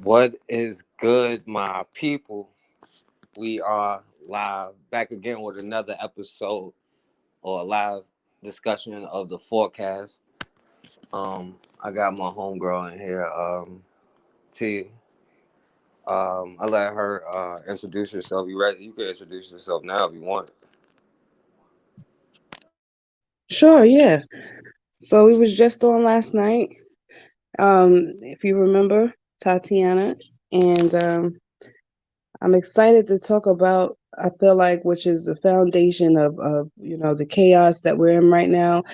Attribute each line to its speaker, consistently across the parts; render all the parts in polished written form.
Speaker 1: What is good, my people? We are live back again with another episode or a live discussion of the forecast. I got my homegirl in here, T. I let her introduce herself. You ready? You can introduce yourself now if you want.
Speaker 2: Sure, yeah. So we was just on last night. If you remember, Tatiana, and I'm excited to talk about. I feel like which is the foundation of the chaos that we're in right now.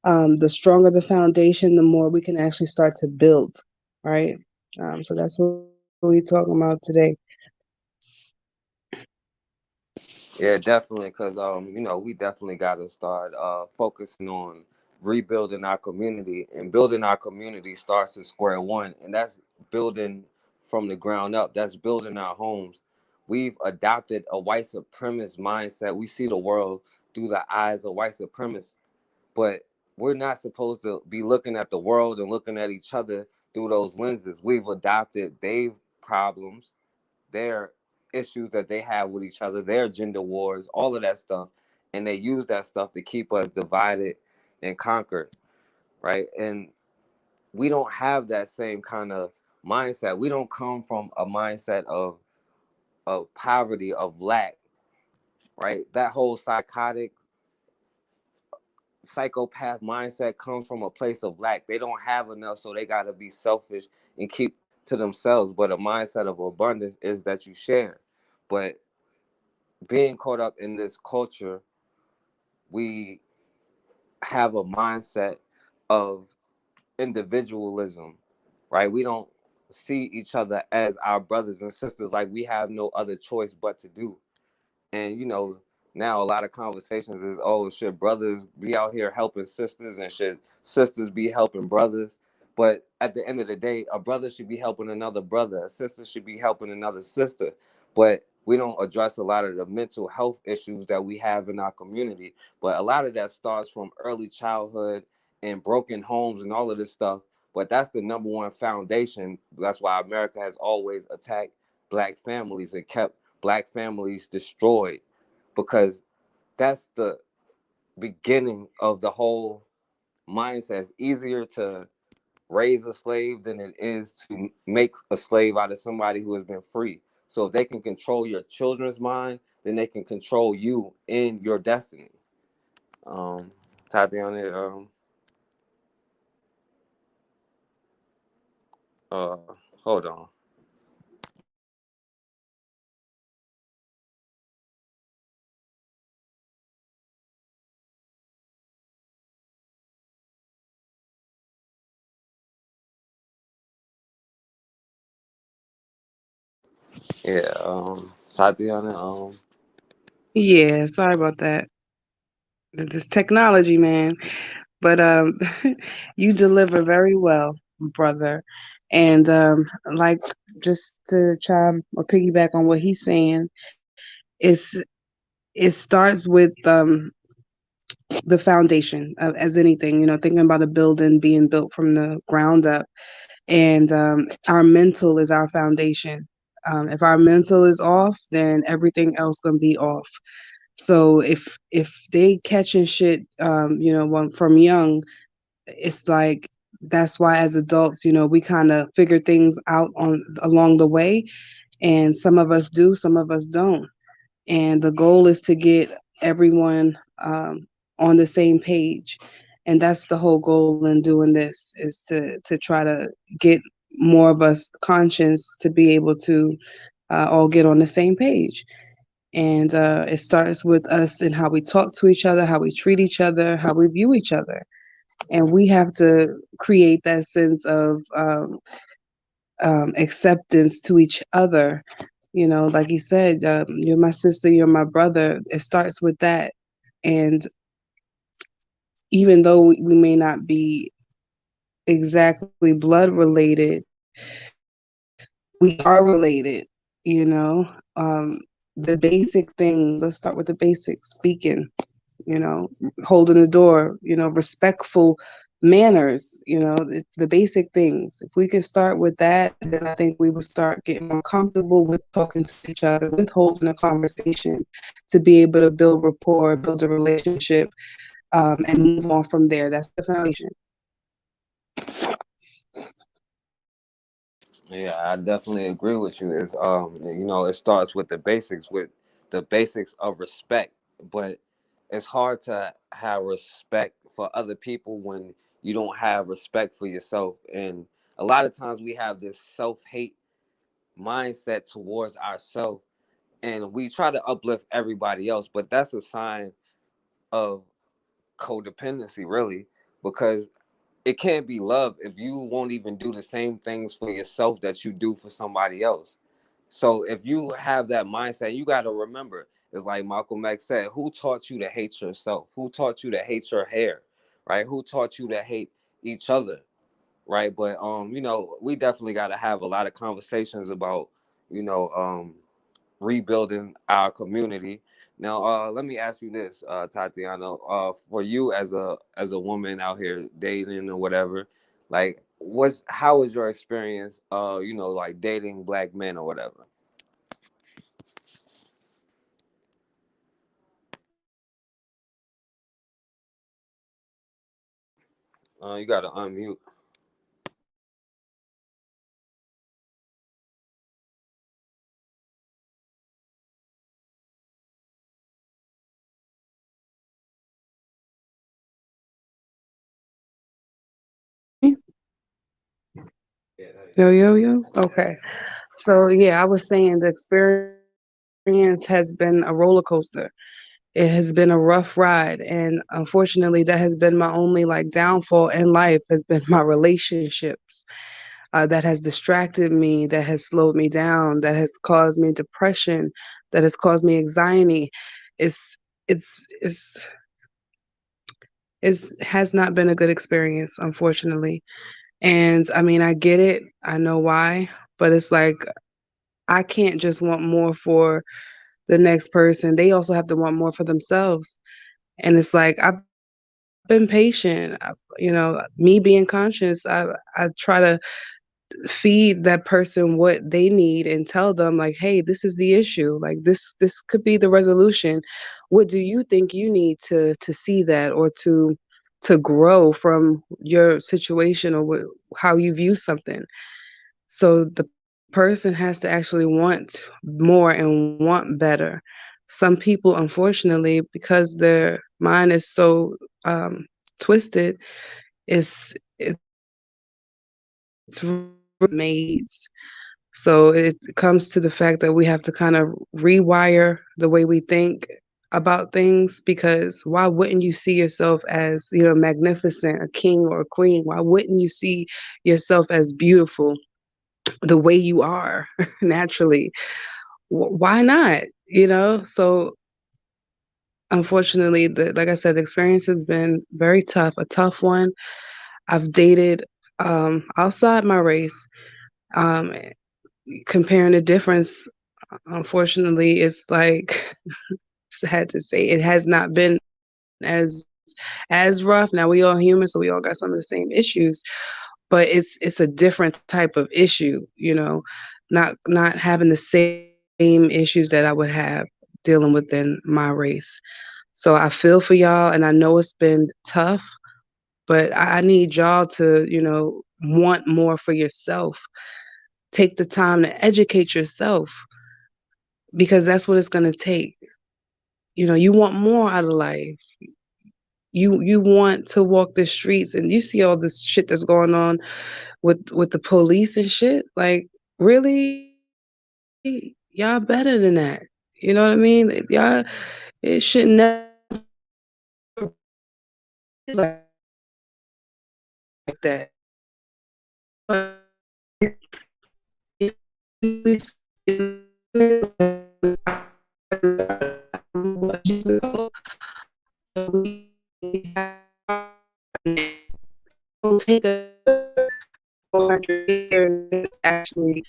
Speaker 2: The stronger the foundation, the more we can actually start to build, right? So that's what we're talking about today.
Speaker 1: Yeah, definitely, because we definitely got to start focusing on rebuilding our community, and building our community starts at square one, and that's building from the ground up. That's building our homes. We've adopted a white supremacist mindset. We see the world through the eyes of white supremacists, but we're not supposed to be looking at the world and looking at each other through those lenses. We've adopted their problems, their issues that they have with each other, their gender wars, all of that stuff, and they use that stuff to keep us divided and conquered, right? And we don't have that same kind of mindset. We don't come from a mindset of poverty, of lack, right? That whole psychopath mindset comes from a place of lack. They don't have enough, so they got to be selfish and keep to themselves. But a mindset of abundance is that you share. But being caught up in this culture, we have a mindset of individualism, right? We don't see each other as our brothers and sisters, like we have no other choice but to do. And now a lot of conversations is, oh, should brothers be out here helping sisters, and should sisters be helping brothers? But at the end of the day, a brother should be helping another brother, a sister should be helping another sister. But we don't address a lot of the mental health issues that we have in our community. But a lot of that starts from early childhood and broken homes and all of this stuff. But that's the number one foundation. That's why America has always attacked black families and kept black families destroyed, because that's the beginning of the whole mindset. It's easier to raise a slave than it is to make a slave out of somebody who has been free. So if they can control your children's mind, then they can control you in your destiny. Um, Tatiana, uh, hold on. Yeah, Tatiana,
Speaker 2: Yeah, sorry about that. This technology, man. But you deliver very well, brother. And like just to chime or piggyback on what he's saying, it starts with the foundation of, as anything, thinking about a building being built from the ground up, and our mental is our foundation. If our mental is off, then everything else gonna be off. So if they catching shit, from young, it's like that's why as adults, we kind of figure things out on along the way, and some of us do, some of us don't. And the goal is to get everyone on the same page, and that's the whole goal in doing this, is to try to get more of us conscious to be able to all get on the same page. And it starts with us and how we talk to each other, how we treat each other, how we view each other, and we have to create that sense of acceptance to each other. Like you said, you're my sister, you're my brother. It starts with that. And even though we may not be exactly blood related, we are related, you know. The basic things, let's start with the basics: speaking, holding the door, respectful manners, the basic things. If we could start with that, then I think we would start getting more comfortable with talking to each other, with holding a conversation, to be able to build rapport, build a relationship, and move on from there. That's the foundation.
Speaker 1: Yeah, I definitely agree with you. It's it starts with the basics of respect, but it's hard to have respect for other people when you don't have respect for yourself. And a lot of times we have this self-hate mindset towards ourselves, and we try to uplift everybody else, but that's a sign of codependency, really, because it can't be love if you won't even do the same things for yourself that you do for somebody else. So if you have that mindset, you got to remember, it's like Malcolm X said, who taught you to hate yourself? Who taught you to hate your hair? Right? Who taught you to hate each other? Right? But we definitely got to have a lot of conversations about, you know, rebuilding our community. Now, let me ask you this, Tatiana. For you as a woman out here dating or whatever, like, how was your experience? Like dating black men or whatever. You got to unmute.
Speaker 2: Can you hear me? Yo, yo, yo. Okay. So, yeah, I was saying the experience has been a roller coaster. It has been a rough ride. And unfortunately, that has been my only like downfall in life has been my relationships. That has distracted me, that has slowed me down, that has caused me depression, that has caused me anxiety. It's it's has not been a good experience, unfortunately. And I mean, I get it. I know why, but it's like I can't just want more for the next person. They also have to want more for themselves. And it's like I've been patient. Me being conscious, I try to feed that person what they need and tell them like, hey, this is the issue. Like this could be the resolution. What do you think you need to see that, or to grow from your situation, or how you view something? So the person has to actually want more and want better. Some people, unfortunately, because their mind is so um, twisted, it's really maids. So it comes to the fact that we have to kind of rewire the way we think about things, because why wouldn't you see yourself as, magnificent, a king or a queen? Why wouldn't you see yourself as beautiful the way you are naturally? Why not? So unfortunately, like I said, the experience has been very tough, a tough one. I've dated outside my race. Um, Comparing the difference, unfortunately, it's like sad to say, it has not been as rough. Now we all human, so we all got some of the same issues, but it's a different type of issue, not having the same issues that I would have dealing within my race. So I feel for y'all, and I know it's been tough, but I need y'all to, want more for yourself. Take the time to educate yourself, because that's what it's going to take. You want more out of life. You want to walk the streets, and you see all this shit that's going on with the police and shit. Like, really, y'all better than that. You know what I mean? Y'all, it should never be like that. Don't take a 400 years to actually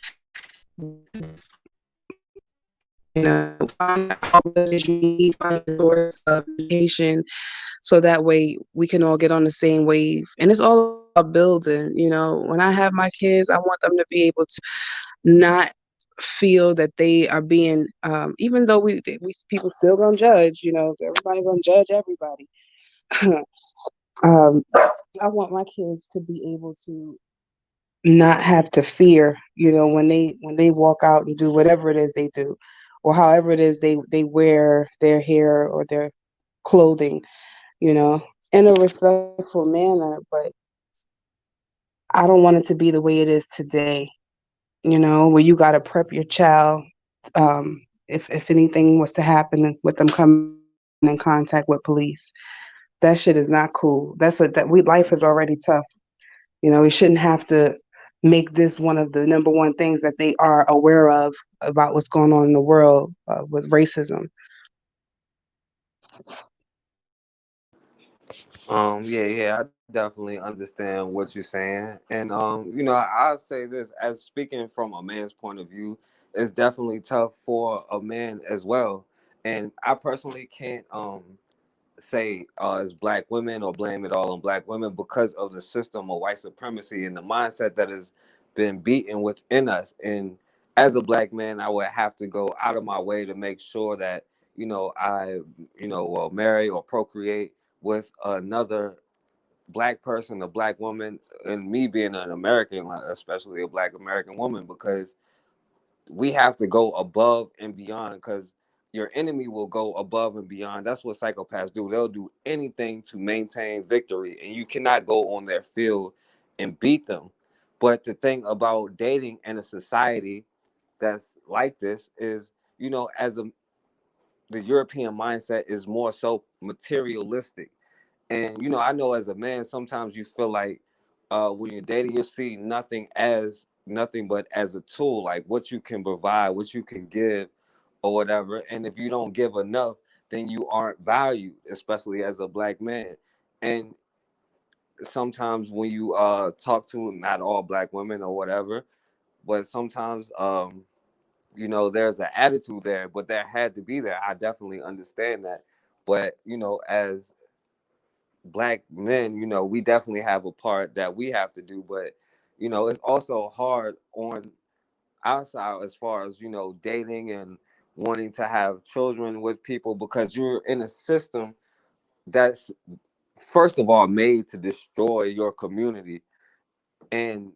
Speaker 2: You know, find out what it is you need, find your source of education, so that way we can all get on the same wave. And it's all about building. You know, when I have my kids, I want them to be able to not feel that they are being, even though we people still gonna judge. You know, everybody gonna judge everybody. I want my kids to be able to not have to fear, you know, when they walk out and do whatever it is they do, or however it is they wear their hair or their clothing, you know, in a respectful manner. But I don't want it to be the way it is today, you know, where you got to prep your child, if anything was to happen with them coming in contact with police. That shit is not cool. Life is already tough. You know, we shouldn't have to make this one of the number one things that they are aware of about what's going on in the world, with racism.
Speaker 1: Yeah, I definitely understand what you're saying. And I'll say this as speaking from a man's point of view, it's definitely tough for a man as well. And I personally can't say it's black women or blame it all on black women because of the system of white supremacy and the mindset that has been beaten within us. And as a black man, I would have to go out of my way to make sure that I will marry or procreate with another black person, a black woman, and me being an American, like, especially a black American woman, because we have to go above and beyond because your enemy will go above and beyond. That's what psychopaths do. They'll do anything to maintain victory, and you cannot go on their field and beat them. But the thing about dating in a society that's like this is, as the European mindset is more so materialistic. And I know as a man, sometimes you feel like when you're dating, you see nothing but as a tool, like what you can provide, what you can give, or whatever. And if you don't give enough, then you aren't valued, especially as a black man. And sometimes when you talk to not all black women or whatever, but sometimes there's an attitude there, but there had to be there. I definitely understand that. But as black men, we definitely have a part that we have to do, but it's also hard on our side as far as dating and wanting to have children with people because you're in a system that's first of all made to destroy your community. And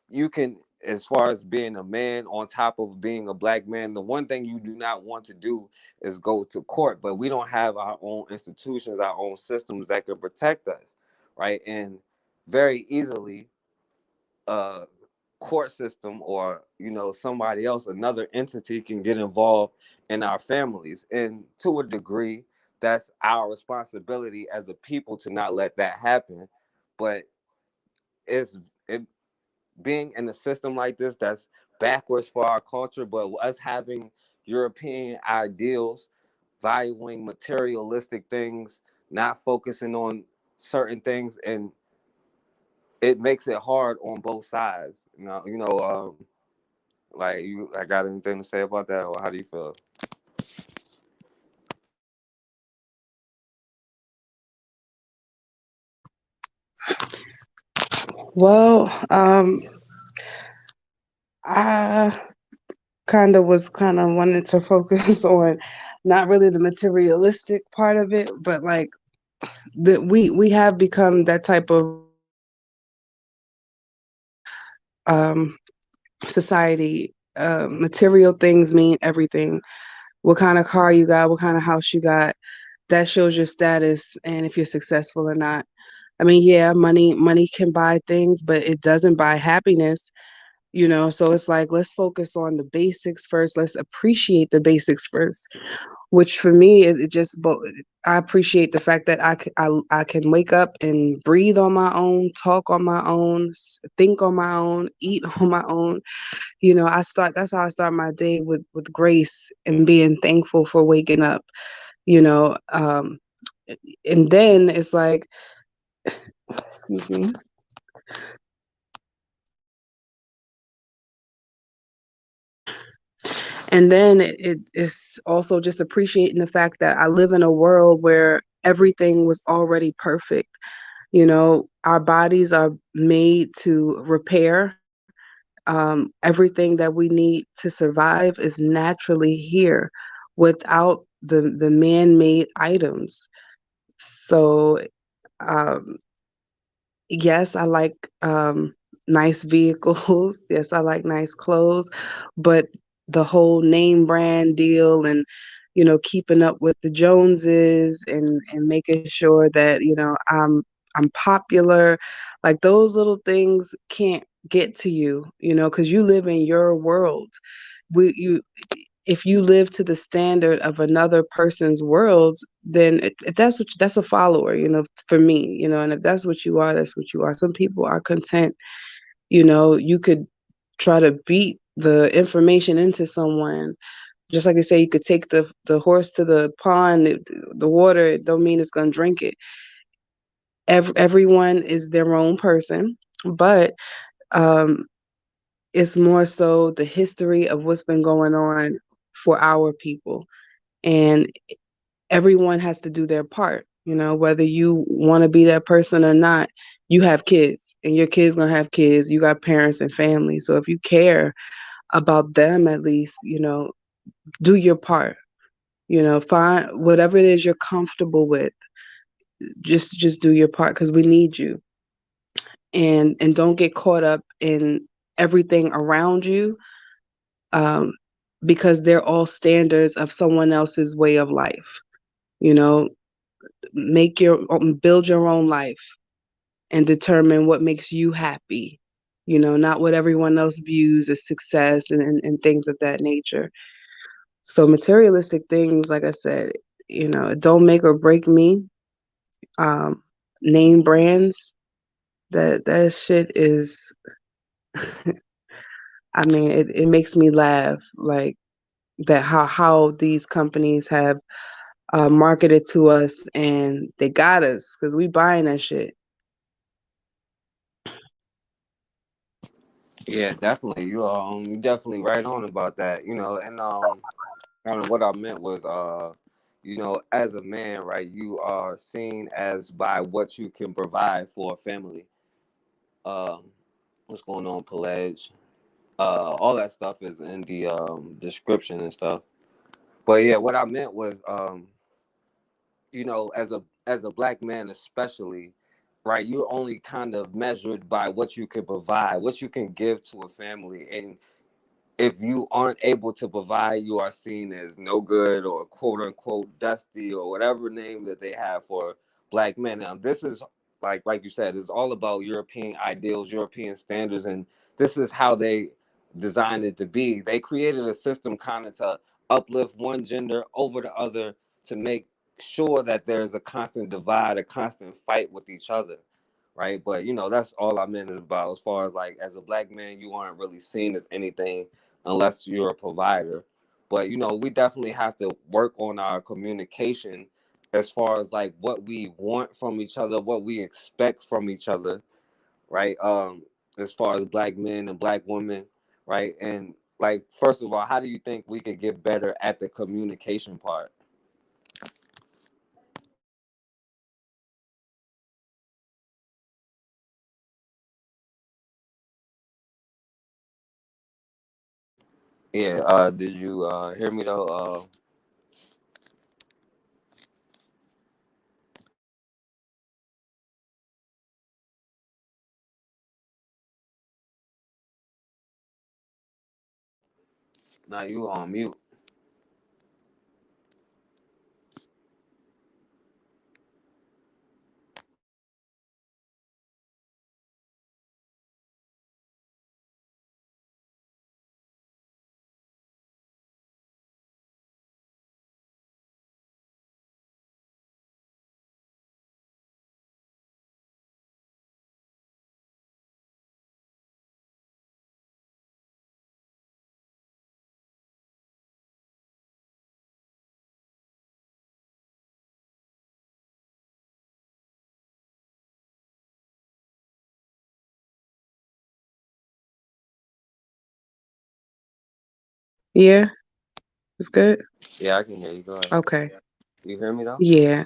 Speaker 1: you can, as far as being a man, on top of being a black man, the one thing you do not want to do is go to court. But we don't have our own institutions, our own systems that can protect us, right? And very easily a court system or somebody else, another entity, can get involved in our families. And to a degree, that's our responsibility as a people to not let that happen. But it's it being in a system like this that's backwards for our culture, but us having European ideals, valuing materialistic things, not focusing on certain things, and it makes it hard on both sides. Like I got anything to say about that, or how do you feel?
Speaker 2: Well, I kind of wanted to focus on not really the materialistic part of it, but like that we have become that type of um society. Material things mean everything. What kind of car you got, what kind of house you got, that shows your status and if you're successful or not. I mean, yeah, money can buy things, but it doesn't buy happiness, you know. So it's like let's focus on the basics first. Let's appreciate the basics first. Which for me, it just I appreciate the fact that I can wake up and breathe on my own, talk on my own, think on my own, eat on my own. You know, that's how I start my day, with grace and being thankful for waking up, you know. And then it's like, excuse me. And then it is also just appreciating the fact that I live in a world where everything was already perfect. You know, our bodies are made to repair. Everything that we need to survive is naturally here without the man-made items. So um, yes, I like nice vehicles. Yes, I like nice clothes, but the whole name brand deal and keeping up with the Joneses and making sure that I'm popular, like those little things can't get to you, because you live in your world. You If you live to the standard of another person's world, then if that's a follower, for me, and if that's what you are, that's what you are. Some people are content, you could try to beat the information into someone. Just like they say, you could take the horse to the pond, the water, it don't mean it's going to drink it. Everyone is their own person, but um, it's more so the history of what's been going on for our people. And everyone has to do their part, whether you want to be that person or not. You have kids, and your kids going to have kids. You got parents and family. So if you care about them, at least, do your part. Find whatever it is you're comfortable with. Just do your part, because we need you. And don't get caught up in everything around you, um, because they're all standards of someone else's way of life. You know, build your own life and determine what makes you happy. Not what everyone else views as success and things of that nature. So materialistic things, like I said, don't make or break me. Um, Name brands, that shit is I mean, it makes me laugh, like that how these companies have marketed to us, and they got us because we buying that shit.
Speaker 1: Yeah, definitely. You definitely right on about that. And kind of what I meant was as a man, right, you are seen as by what you can provide for a family. Um, what's going on, Pelage? All that stuff is in the description and stuff. But yeah, what I meant was as a black man especially, right, you're only kind of measured by what you can provide, what you can give to a family. And if you aren't able to provide, you are seen as no good or quote unquote dusty or whatever name that they have for black men. Now, this is like you said, it's all about European ideals, European standards, and this is how they designed it to be. They created a system kind of to uplift one gender over the other to make sure that there's a constant divide, a constant fight with each other, right? But that's all I meant is about, as far as like as a black man, you aren't really seen as anything unless you're a provider. But we definitely have to work on our communication as far as like what we want from each other, what we expect from each other, right? As far as black men and black women, right? And like, first of all, how do you think we could get better at the communication part? Yeah, did you hear me though? Now you on mute.
Speaker 2: Yeah. It's good.
Speaker 1: Yeah, I can hear you. Go ahead.
Speaker 2: Okay.
Speaker 1: You hear me though?
Speaker 2: Yeah.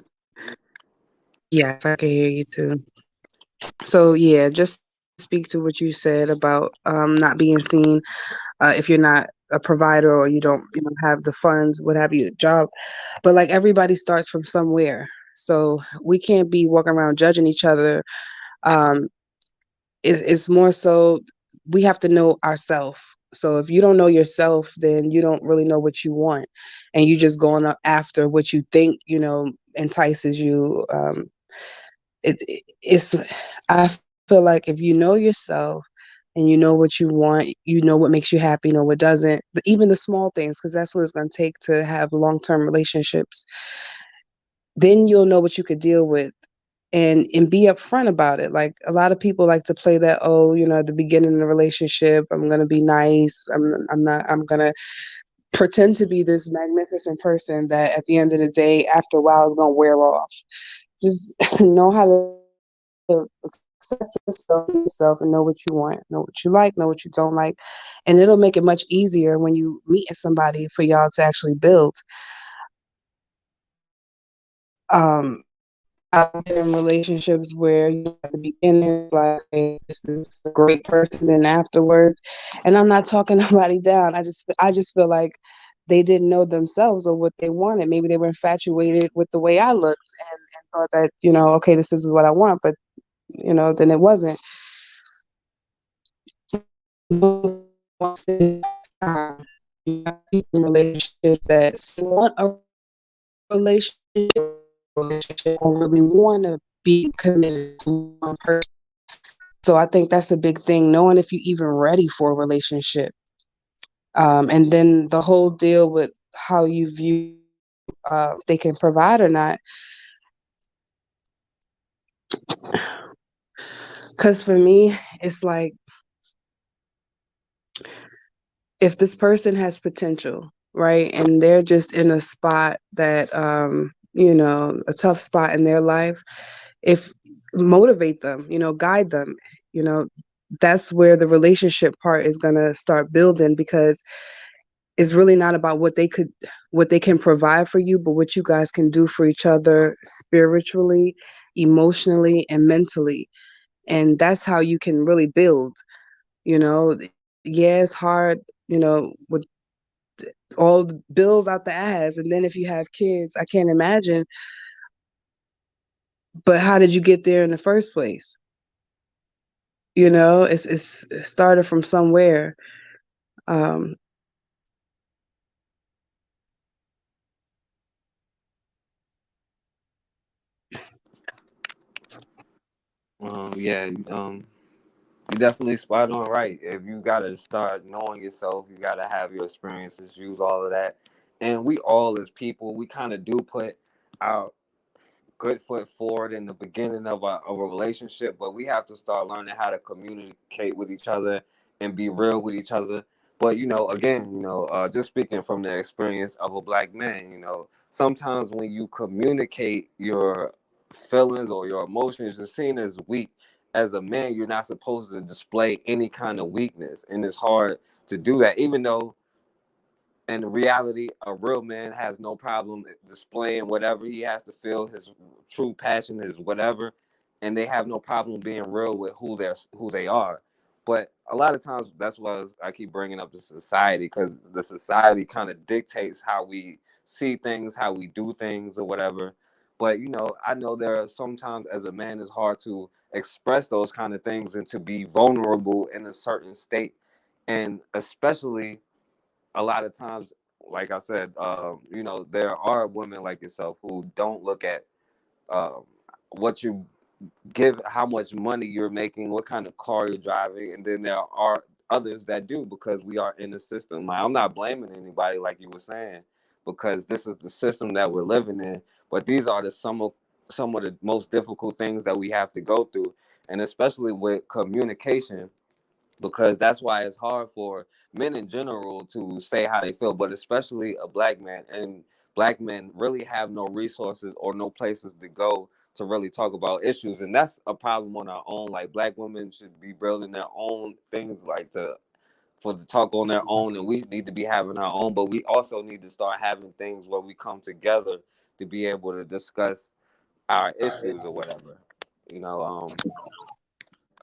Speaker 2: Yes, I can hear you too. So yeah, just to speak to what you said about not being seen, if you're not a provider or you don't, have the funds, what have you, job. But like everybody starts from somewhere, so we can't be walking around judging each other. Um, it's more so we have to know ourselves. So if you don't know yourself, then you don't really know what you want, and you just going after what you think entices you. It's I feel like if you know yourself and you know what you want, you know what makes you happy, know what doesn't, even the small things, because that's what it's going to take to have long-term relationships. Then you'll know what you could deal with, and be upfront about it. Like a lot of people like to play that, oh, at the beginning of the relationship, I'm gonna be nice. I'm not. I'm gonna pretend to be this magnificent person that at the end of the day, after a while, is gonna wear off. Just know how to accept yourself, be yourself, and know what you want, know what you like, know what you don't like, and it'll make it much easier when you meet somebody for y'all to actually build. I've been in relationships where, at the beginning it's like, okay, this is a great person, and afterwards, and I'm not talking nobody down. I just feel like they didn't know themselves or what they wanted. Maybe they were infatuated with the way I looked, and thought that, okay, this is what I want, but then it wasn't. People in relationships that still want a relationship, don't really want to be committed to one person. So I think that's a big thing, knowing if you're even ready for a relationship. And then the whole deal with how you view if they can provide or not. Because for me, it's like, if this person has potential, right, and they're just in a spot that, a tough spot in their life, if motivate them, guide them, you know, that's where the relationship part is going to start building, because it's really not about what they can provide for you, but what you guys can do for each other spiritually, emotionally, and mentally. And that's how you can really build. Yeah, it's hard, with all the bills out the ass, and then if you have kids, I can't imagine. But how did you get there in the first place? It started from somewhere. um
Speaker 1: Yeah. You definitely spot on right. If you gotta start knowing yourself, you gotta have your experiences, use all of that. And we all as people, we kind of do put our good foot forward in the beginning of a relationship, but we have to start learning how to communicate with each other and be real with each other. But again, just speaking from the experience of a black man, sometimes when you communicate your feelings or your emotions, you're seen as weak. As a man, you're not supposed to display any kind of weakness, and it's hard to do that, even though in reality, a real man has no problem displaying whatever he has to feel, his true passion, his whatever, and they have no problem being real with who they are. But a lot of times, that's why I keep bringing up the society, because the society kind of dictates how we see things, how we do things, or whatever. But I know there are sometimes as a man, it's hard to express those kind of things and to be vulnerable in a certain state, and especially a lot of times, like I said, there are women like yourself who don't look at um, what you give, how much money you're making, what kind of car you're driving, and then there are others that do, because we are in the system. Like, I'm not blaming anybody, like you were saying, because this is the system that we're living in. But these are some of the most difficult things that we have to go through, and especially with communication, because that's why it's hard for men in general to say how they feel, but especially a black man. And black men really have no resources or no places to go to really talk about issues, and that's a problem on our own. Like, black women should be building their own things, like to for the talk on their own, and we need to be having our own, but we also need to start having things where we come together to be able to discuss our issues or whatever. You know,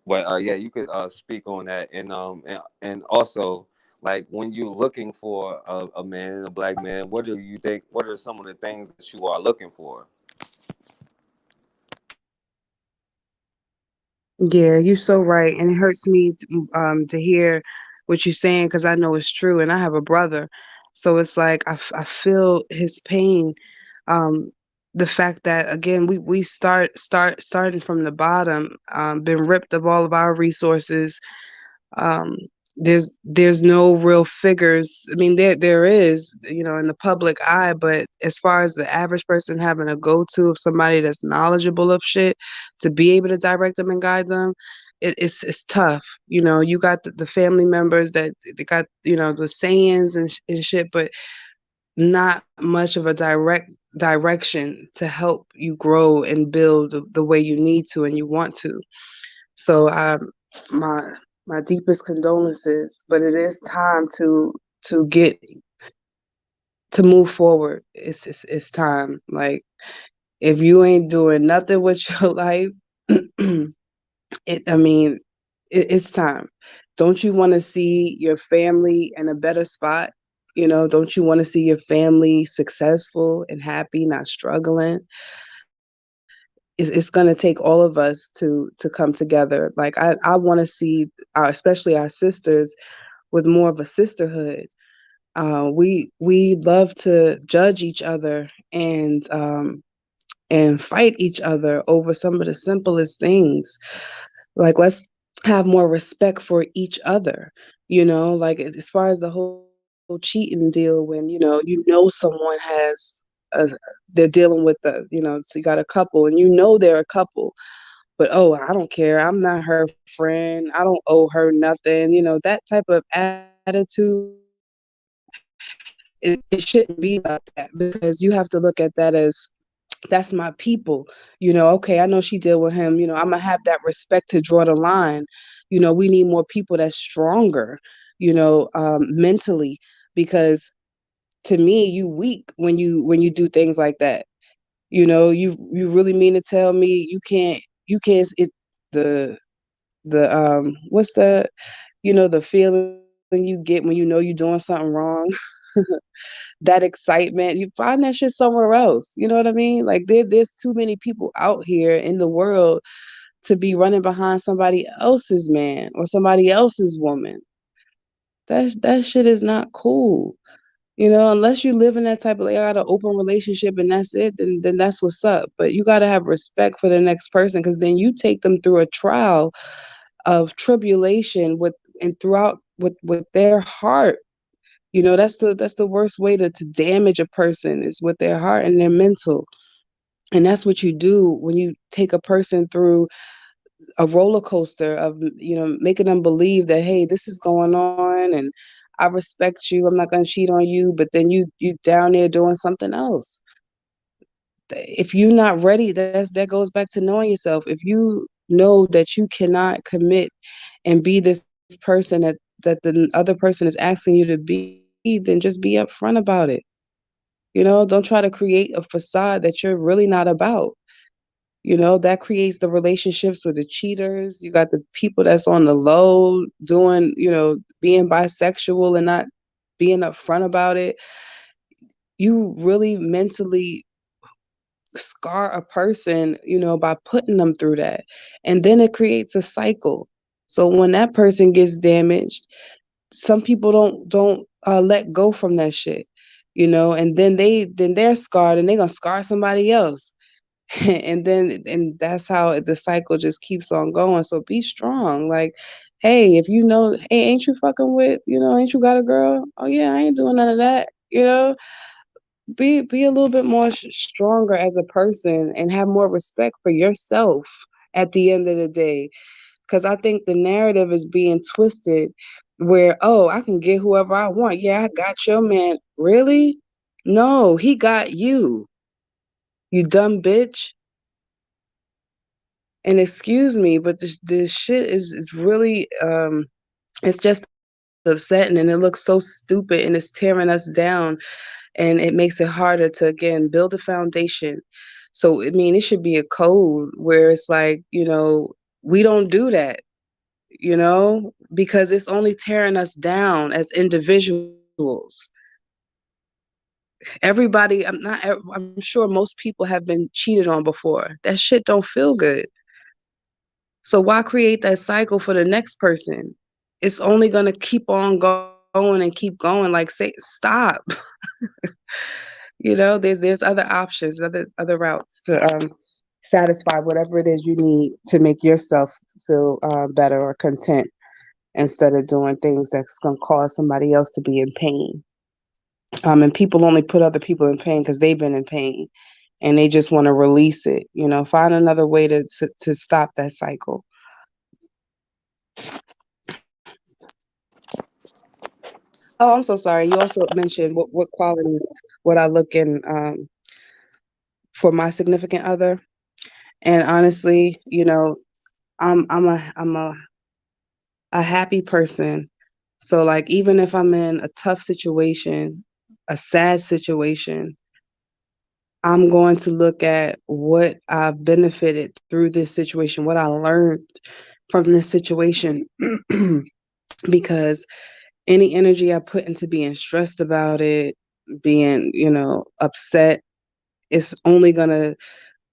Speaker 1: but yeah, you could speak on that, and also like when you're looking for a man, a black man, what do you think? What are some of the things that you are looking for?
Speaker 2: Yeah, you're so right, and it hurts me to hear what you're saying because I know it's true, and I have a brother, so it's like I feel his pain. Um, the fact that again we starting from the bottom, been ripped of all of our resources. um there's no real figures. I mean, there is, in the public eye, but as far as the average person having a go-to of somebody that's knowledgeable of shit to be able to direct them and guide them, it's tough. You got the family members that they got, the sayings and shit, but not much of a direction to help you grow and build the way you need to and you want to. So my my deepest condolences, but it is time to get to move forward. It's time. Like, if you ain't doing nothing with your life, I mean, it's time. Don't you want to see your family in a better spot? Don't you want to see your family successful and happy, not struggling? It's going to take all of us to come together. Like, I want to see especially our sisters with more of a sisterhood. We love to judge each other and fight each other over some of the simplest things. Like, let's have more respect for each other. Like, as far as the whole cheating deal, when someone they're dealing with so you got a couple and they're a couple, but oh, I don't care, I'm not her friend, I don't owe her nothing. That type of attitude, it shouldn't be like that, because you have to look at that as that's my people. Okay, I know she deal with him, I'm gonna have that respect to draw the line. We need more people that's stronger, mentally, because to me, you weak when you do things like that. You really mean to tell me you can't the what's that, the feeling you get when you're doing something wrong, that excitement, you find that shit somewhere else. You know what I mean? Like, there's too many people out here in the world to be running behind somebody else's man or somebody else's woman. That shit is not cool. Unless you live in that type of, like, I got an open relationship and that's it, then that's what's up. But you got to have respect for the next person, because then you take them through a trial of tribulation and throughout with their heart. That's the worst way to damage a person, is with their heart and their mental. And that's what you do when you take a person through a roller coaster of, making them believe that, hey, this is going on, and I respect you, I'm not going to cheat on you, but then you down there doing something else. If you're not ready, that goes back to knowing yourself. If you know that you cannot commit and be this person that the other person is asking you to be, then just be upfront about it. Don't try to create a facade that you're really not about. That creates the relationships with the cheaters. You got the people that's on the low doing, being bisexual and not being upfront about it. You really mentally scar a person, by putting them through that. And then it creates a cycle. So when that person gets damaged, some people don't let go from that shit. And then they're scarred and they're gonna scar somebody else. And that's how the cycle just keeps on going. So be strong. Like, hey, if hey, ain't you fucking with, ain't you got a girl? Oh yeah, I ain't doing none of that. Be a little bit more stronger as a person and have more respect for yourself at the end of the day. Because I think the narrative is being twisted, where, oh, I can get whoever I want. Yeah, I got your man. Really? No, he got you. You dumb bitch. And excuse me, but this shit is really it's just a lot. upsetting and it looks so stupid and it's tearing us down and it makes it harder to again build a foundation. So I mean it should be a code where it's like, we don't do that, because it's only tearing us down as individuals. Everybody, I'm sure most people have been cheated on before. That shit don't feel good. So why create that cycle for the next person? It's only going to keep on going and keep going. Like, say stop. There's other options, other routes to satisfy whatever it is you need to make yourself feel better or content, instead of doing things that's going to cause somebody else to be in pain. And people only put other people in pain because they've been in pain and they just want to release it. Find another way to stop that cycle. Oh, I'm so sorry. You also mentioned what qualities would I look in for my significant other. And honestly, I'm a happy person. So like even if I'm in a tough situation, a sad situation, I'm going to look at what I've benefited through this situation, what I learned from this situation. Because any energy I put into being stressed about it, being, upset, it's only going to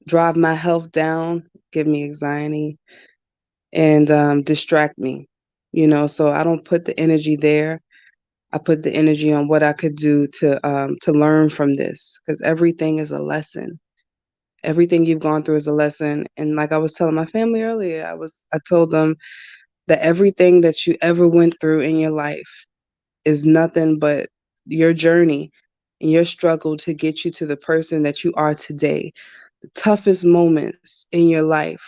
Speaker 2: drive my health down, give me anxiety, and distract me. So I don't put the energy there. I put the energy on what I could do to learn from this, because everything is a lesson. Everything you've gone through is a lesson. And like I was telling my family earlier, I told them that everything that you ever went through in your life is nothing but your journey and your struggle to get you to the person that you are today. The toughest moments in your life,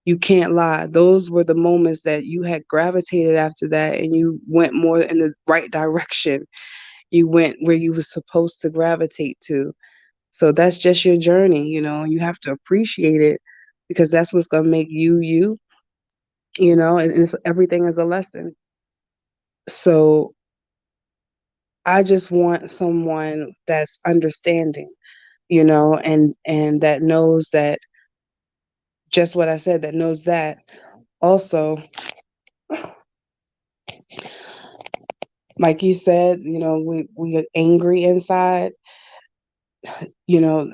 Speaker 2: you can't lie, those were the moments that you had gravitated after that and you went more in the right direction. You went where you were supposed to gravitate to. So that's just your journey, you have to appreciate it, because that's what's going to make you you, and everything is a lesson. So I just want someone that's understanding, and that knows that, just what I said, that knows that also, like you said, we are angry inside, you know,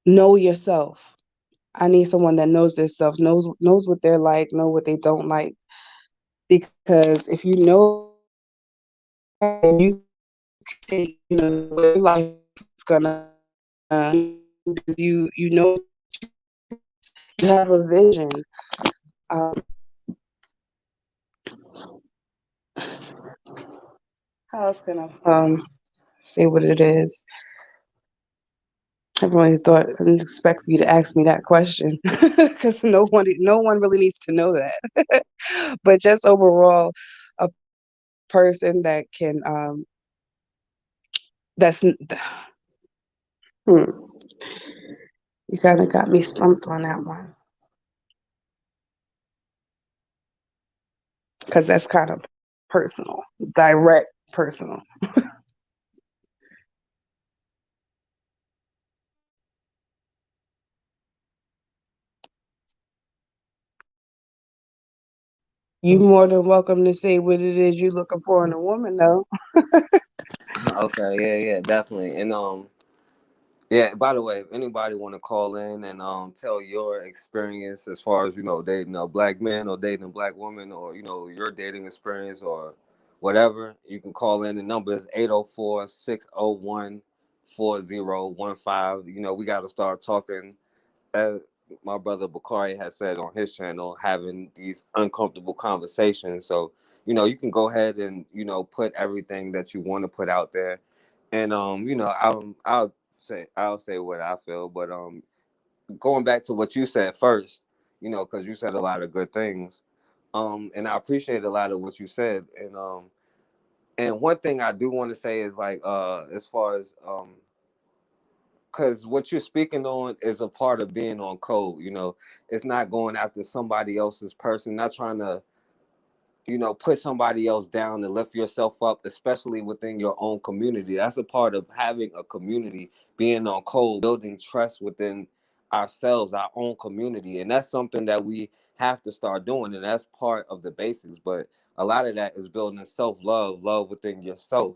Speaker 2: know yourself. I need someone that knows themselves, knows what they're like, know what they don't like. Because if you know that, then you can dictate, where your life is gonna lead you, because you know what you want. You have a vision. Um, how else can I say what it is? I really thought I didn't expect you to ask me that question, because no one really needs to know that. But just overall, a person that can that's hmm, you kind of got me stumped on that one, because that's kind of personal, direct personal. You more than welcome to say what it is you're looking for in a woman, though.
Speaker 1: Okay, yeah, yeah, definitely. And yeah, by the way, if anybody want to call in and tell your experience as far as dating a black man or dating a black woman, or your dating experience or whatever, you can call in. The number is 804-601-4015. We got to start talking, as my brother Bakari has said on his channel, having these uncomfortable conversations. So you can go ahead and put everything that you want to put out there. And I'll say what I feel. But going back to what you said first, because you said a lot of good things, and I appreciate a lot of what you said. And one thing I do want to say is, like, as far as because what you're speaking on is a part of being on code. It's not going after somebody else's person, not trying to put somebody else down and lift yourself up, especially within your own community. That's a part of having a community, being on code, building trust within ourselves, our own community. And that's something that we have to start doing. And that's part of the basics. But a lot of that is building self-love, love within yourself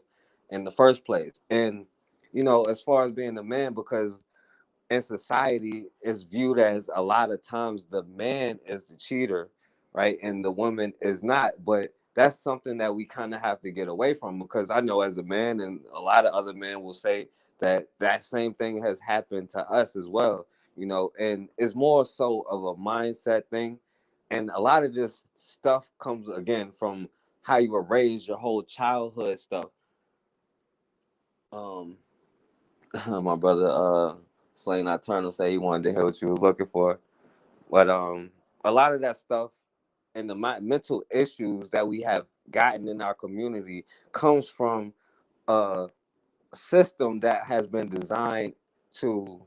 Speaker 1: in the first place. And, as far as being a man, because in society is viewed as a lot of times the man is the cheater, right? And the woman is not. But that's something that we kind of have to get away from, because I know as a man, and a lot of other men will say that that same thing has happened to us as well, and it's more so of a mindset thing. And a lot of just stuff comes again from how you were raised, your whole childhood stuff. Um, my brother Slay Nocturnal said he wanted to hear what you was looking for. But a lot of that stuff and the mental issues that we have gotten in our community comes from a system that has been designed to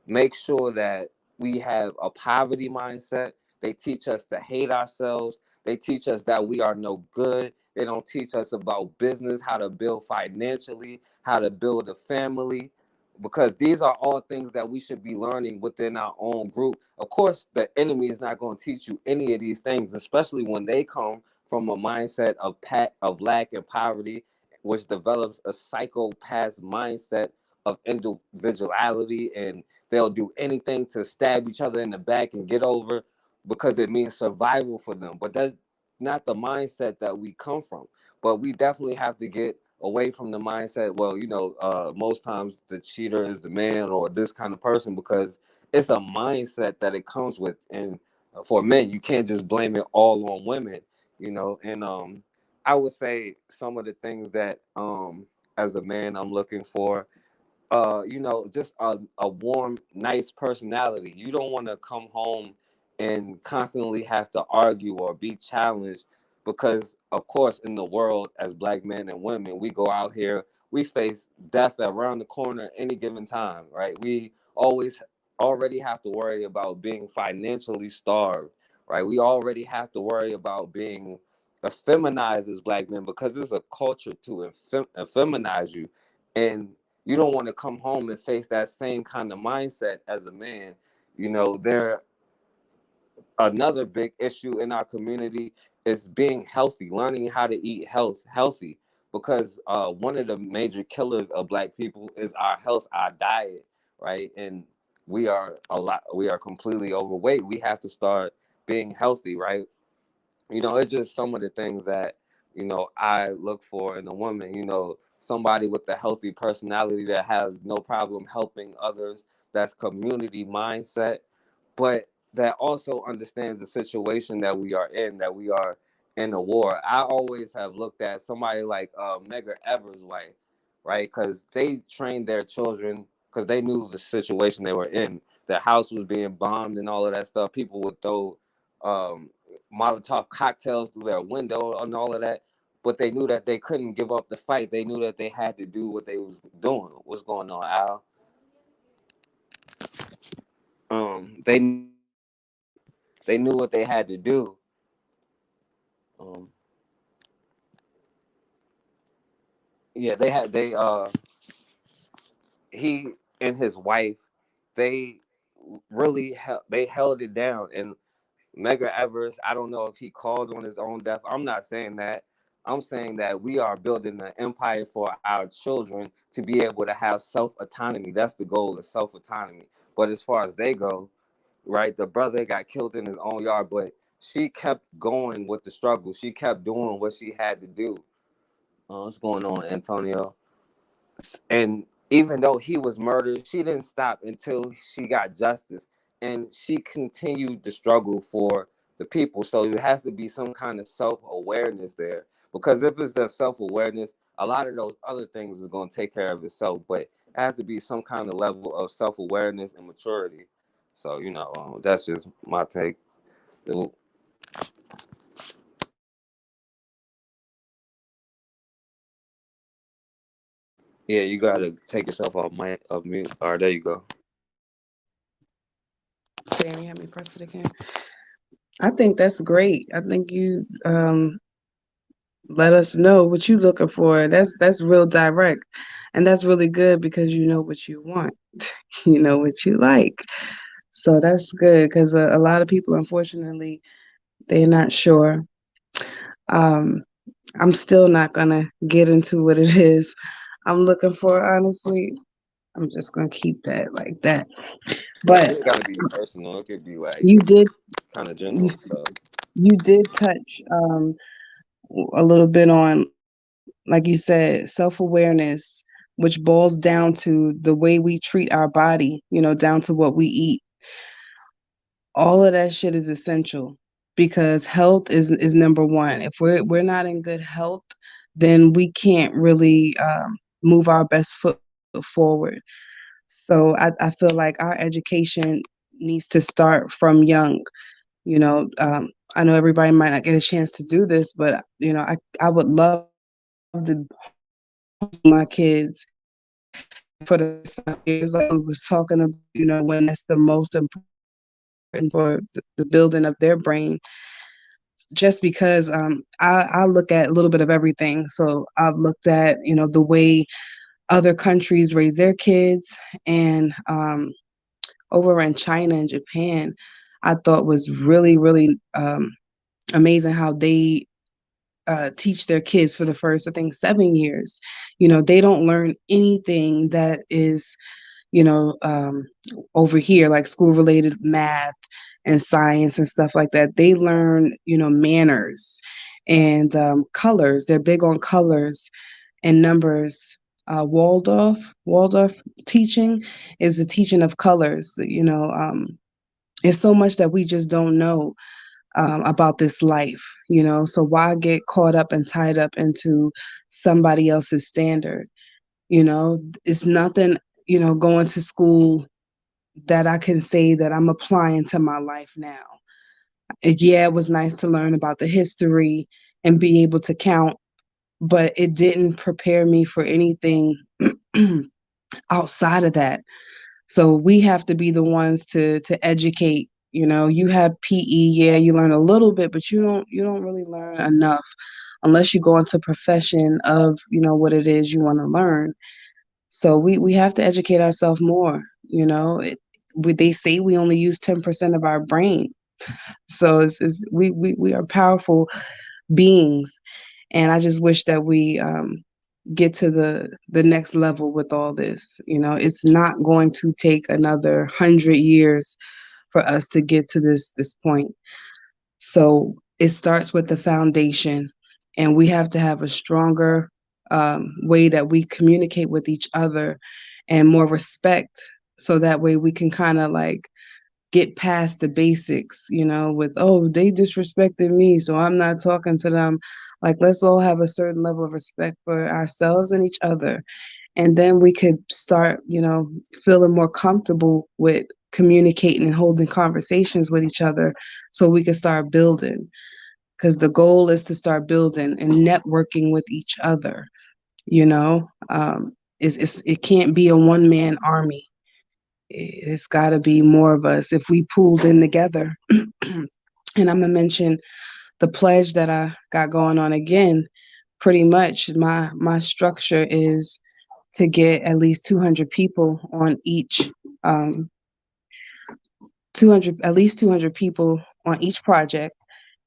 Speaker 1: make sure that we have a poverty mindset. They teach us to hate ourselves. They teach us that we are no good. They don't teach us about business, how to build financially, how to build a family, because these are all things that we should be learning within our own group. Of course, the enemy is not going to teach you any of these things, especially when they come from a mindset of lack and poverty, which develops a psychopath mindset of individuality, and they'll do anything to stab each other in the back and get over because it means survival for them. But that's not the mindset that we come from. But we definitely have to get away from the mindset, well, most times the cheater is the man or this kind of person, because it's a mindset that it comes with. And for men, you can't just blame it all on women, and I would say some of the things that as a man I'm looking for, just a warm, nice personality. You don't want to come home and constantly have to argue or be challenged, because of course in the world, as black men and women, we go out here, we face death around the corner at any given time, right? We always already have to worry about being financially starved, right? We already have to worry about being effeminized as black men, because there's a culture to effeminize you. And you don't want to come home and face that same kind of mindset as a man. There, another big issue in our community is being healthy, learning how to eat healthy, because one of the major killers of black people is our health, our diet, right? And we are completely overweight. We have to start being healthy, right? It's just some of the things that I look for in a woman. Somebody with a healthy personality that has no problem helping others, that's community mindset, but that also understands the situation that we are in, that we are in a war. I always have looked at somebody like Medgar Evers' wife, right? Because they trained their children, because they knew the situation they were in. The house was being bombed and all of that stuff. People would throw um, Molotov cocktails through their window and all of that. But they knew that they couldn't give up the fight. They knew that they had to do what they was doing. What's going on, Al? They knew what they had to do. Um, yeah, he and his wife, they they held it down. And Medgar Evers, I don't know if he called on his own death. I'm not saying that. I'm saying that we are building an empire for our children to be able to have self autonomy. That's the goal, of self autonomy. But as far as they go, right, the brother got killed in his own yard, but she kept going with the struggle. She kept doing what she had to do. What's going on, Antonio? And even though he was murdered, she didn't stop until she got justice. And she continued to struggle for the people. So there has to be some kind of self-awareness there. Because if it's a self-awareness, a lot of those other things is going to take care of itself. But it has to be some kind of level of self-awareness and maturity. So, that's just my take. Yeah, you got to take yourself off mute. All right, there you go.
Speaker 2: Damn, you had me press it again. I think that's great. I think you let us know what you're looking for. That's real direct. And that's really good because you know what you want. You know what you like. So that's good because a lot of people, unfortunately, they're not sure. Um, I'm still not gonna get into what it is I'm looking for, honestly. I'm just gonna keep that like that.
Speaker 1: Yeah, it
Speaker 2: But
Speaker 1: ain't gotta be personal. It could be like
Speaker 2: you did
Speaker 1: kind of
Speaker 2: you,
Speaker 1: general stuff.
Speaker 2: you did touch a little bit on, like you said, self-awareness, which boils down to the way we treat our body, down to what we eat. All of that shit is essential because health is number one. If we're not in good health, then we can't really move our best foot forward. So I feel like our education needs to start from young. I know everybody might not get a chance to do this, but I would love to homeschool my kids for the first 5 years, like we was talking about. When that's the most important for the building of their brain. Just because I look at a little bit of everything. So I've looked at the way other countries raise their kids, and over in China and Japan, I thought was really amazing how they teach their kids for the first, I think, 7 years. They don't learn anything that is, you know, um, over here, like school related math and science and stuff like that. They learn, manners and colors. They're big on colors and numbers. Waldorf teaching is the teaching of colors. It's so much that we just don't know about this life, so why get caught up and tied up into somebody else's standard? It's nothing, going to school that I can say that I'm applying to my life now. Yeah, it was nice to learn about the history and be able to count, but it didn't prepare me for anything outside of that. So we have to be the ones to educate. You have PE, yeah, you learn a little bit, but you don't really learn enough unless you go into profession of what it is you want to learn. So we have to educate ourselves more. They say we only use 10% of our brain, so we are powerful beings, and I just wish that we get to the next level with all this. It's not going to take another 100 years for us to get to this point. So it starts with the foundation, and we have to have a stronger way that we communicate with each other and more respect, so that way we can kind of like get past the basics, with, oh, they disrespected me, so I'm not talking to them. Like, let's all have a certain level of respect for ourselves and each other. And then we could start, feeling more comfortable with communicating and holding conversations with each other so we can start building. Because the goal is to start building and networking with each other, it can't be a one man army. It's got to be more of us if we pulled in together. And I'm gonna mention the pledge that I got going on again. Pretty much, my structure is to get at least 200 people on each, um, 200 at least 200 people on each project.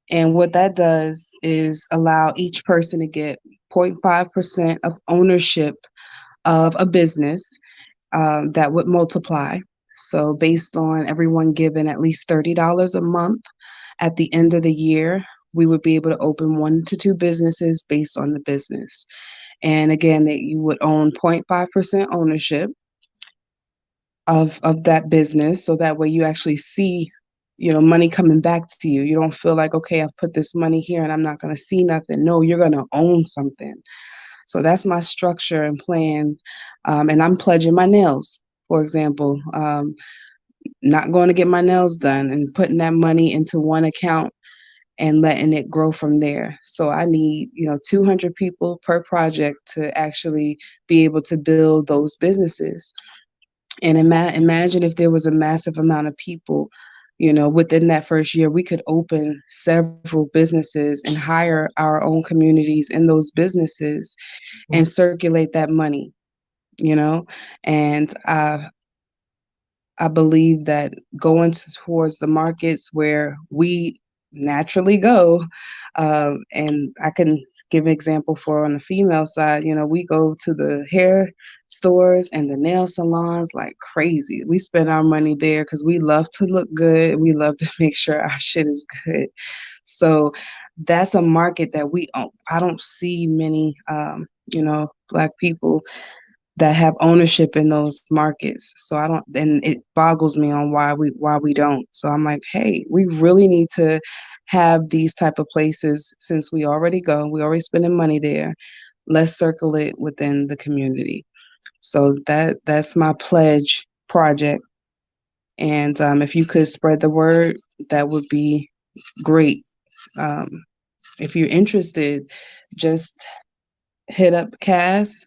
Speaker 2: And what that does is allow each person to get 0.5% of ownership of a business, that would multiply. So, based on everyone giving at least $30 a month at the end of the year, we would be able to open 1 to 2 businesses based on the business. And again, that you would own 0.5% ownership of that business, so that way you actually see, money coming back to you. You don't feel like, okay, I've put this money here and I'm not going to see nothing. No, you're going to own something. So that's my structure and plan. And I'm pledging my nails, for example. Not going to get my nails done and putting that money into one account and letting it grow from there. So I need, 200 people per project to actually be able to build those businesses. And imagine if there was a massive amount of people Within that first year, we could open several businesses and hire our own communities in those businesses and circulate that money, you know. And I believe that going towards the markets where we naturally go, and I can give an example for on the female side. We go to the hair stores and the nail salons like crazy. We spend our money there because we love to look good. We love to make sure our shit is good. So that's a market that I don't see many, black people that have ownership in those markets. So I don't, and it boggles me on why we don't. So I'm like, hey, we really need to have these type of places since we already spending money there. Let's circle it within the community. So that's my pledge project. And if you could spread the word, that would be great. Um, if you're interested, just hit up Cass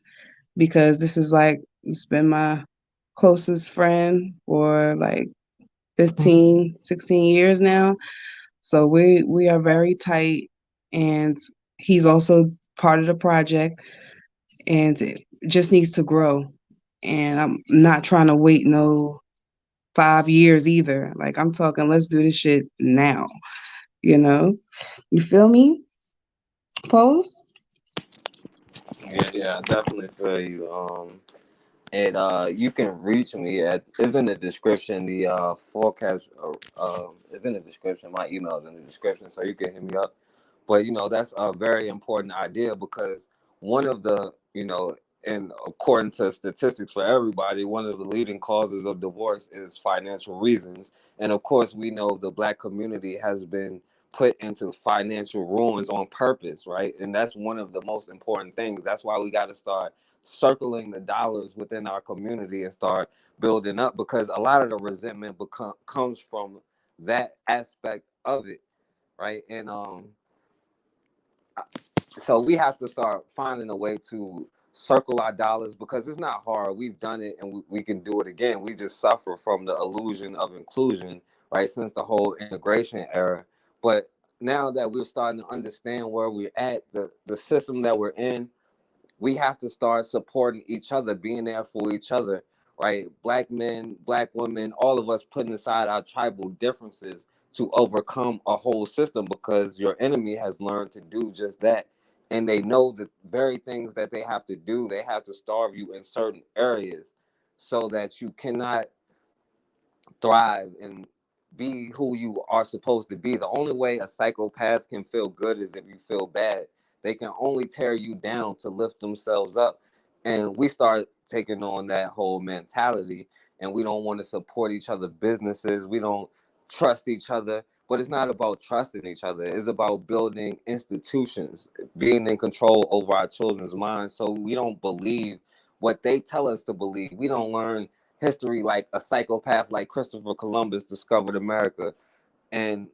Speaker 2: because this is like it's been my closest friend for like 15, 16 years now. So we are very tight, and he's also part of the project, and it just needs to grow. And I'm not trying to wait no 5 years either. Like I'm talking, let's do this shit now. You know, you feel me? Pose.
Speaker 1: Yeah, yeah, I definitely feel you. And you can reach me at is in the description. The forecast is in the description. My email is in the description, so you can hit me up. But that's a very important idea because one of the and according to statistics for everybody, one of the leading causes of divorce is financial reasons. And of course, we know the black community has been put into financial ruins on purpose, right? And that's one of the most important things. That's why we got to start circling the dollars within our community and start building up, because a lot of the resentment comes from that aspect of it, right? And so we have to start finding a way to circle our dollars because it's not hard. We've done it and we can do it again. We just suffer from the illusion of inclusion, right, since the whole integration era. But now that we're starting to understand where we're at, the system that we're in, we have to start supporting each other, being there for each other, right? Black men, black women, all of us putting aside our tribal differences to overcome a whole system because your enemy has learned to do just that. And they know the very things that they have to do. They have to starve you in certain areas so that you cannot thrive and be who you are supposed to be. The only way a psychopath can feel good is if you feel bad. They can only tear you down to lift themselves up. And we start taking on that whole mentality and we don't want to support each other businesses. We don't trust each other. But it's not about trusting each other. It's about building institutions, being in control over our children's minds so we don't believe what they tell us to believe. We don't learn history like a psychopath like Christopher Columbus discovered America. And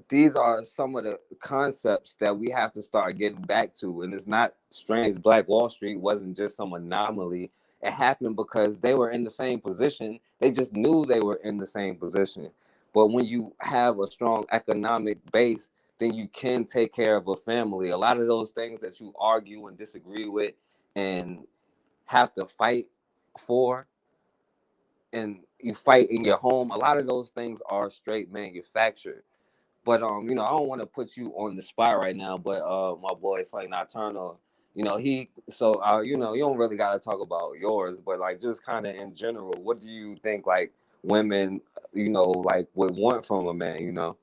Speaker 1: these are some of the concepts that we have to start getting back to. And it's not strange. Black Wall Street wasn't just some anomaly. It happened because they were in the same position. They just knew they were in the same position. But when you have a strong economic base, then you can take care of a family. A lot of those things that you argue and disagree with and have to fight for and you fight in your home, a lot of those things are straight manufactured. But I don't want to put you on the spot right now, but my boy Slay Nocturnal, he so you don't really gotta talk about yours, but like just kind of in general, what do you think like women, like would want from a man?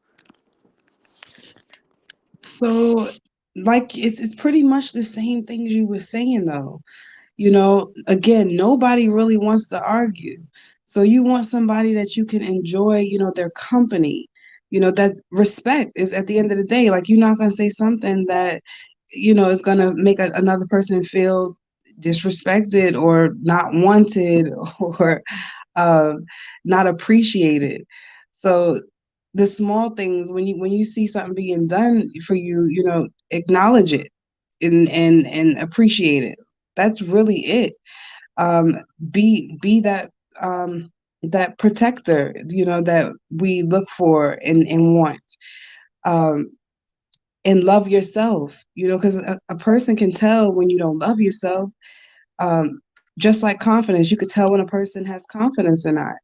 Speaker 2: So, like, it's pretty much the same things you were saying though. Again, nobody really wants to argue. So you want somebody that you can enjoy, their company. That respect is at the end of the day. Like you're not gonna say something that, is gonna make another person feel disrespected or not wanted or uh, not appreciated. So the small things when you see something being done for you, acknowledge it and appreciate it. That's really it. Um, be that. that protector, that we look for and want. Um, and love yourself, because a person can tell when you don't love yourself. Um, just like confidence, you could tell when a person has confidence or not.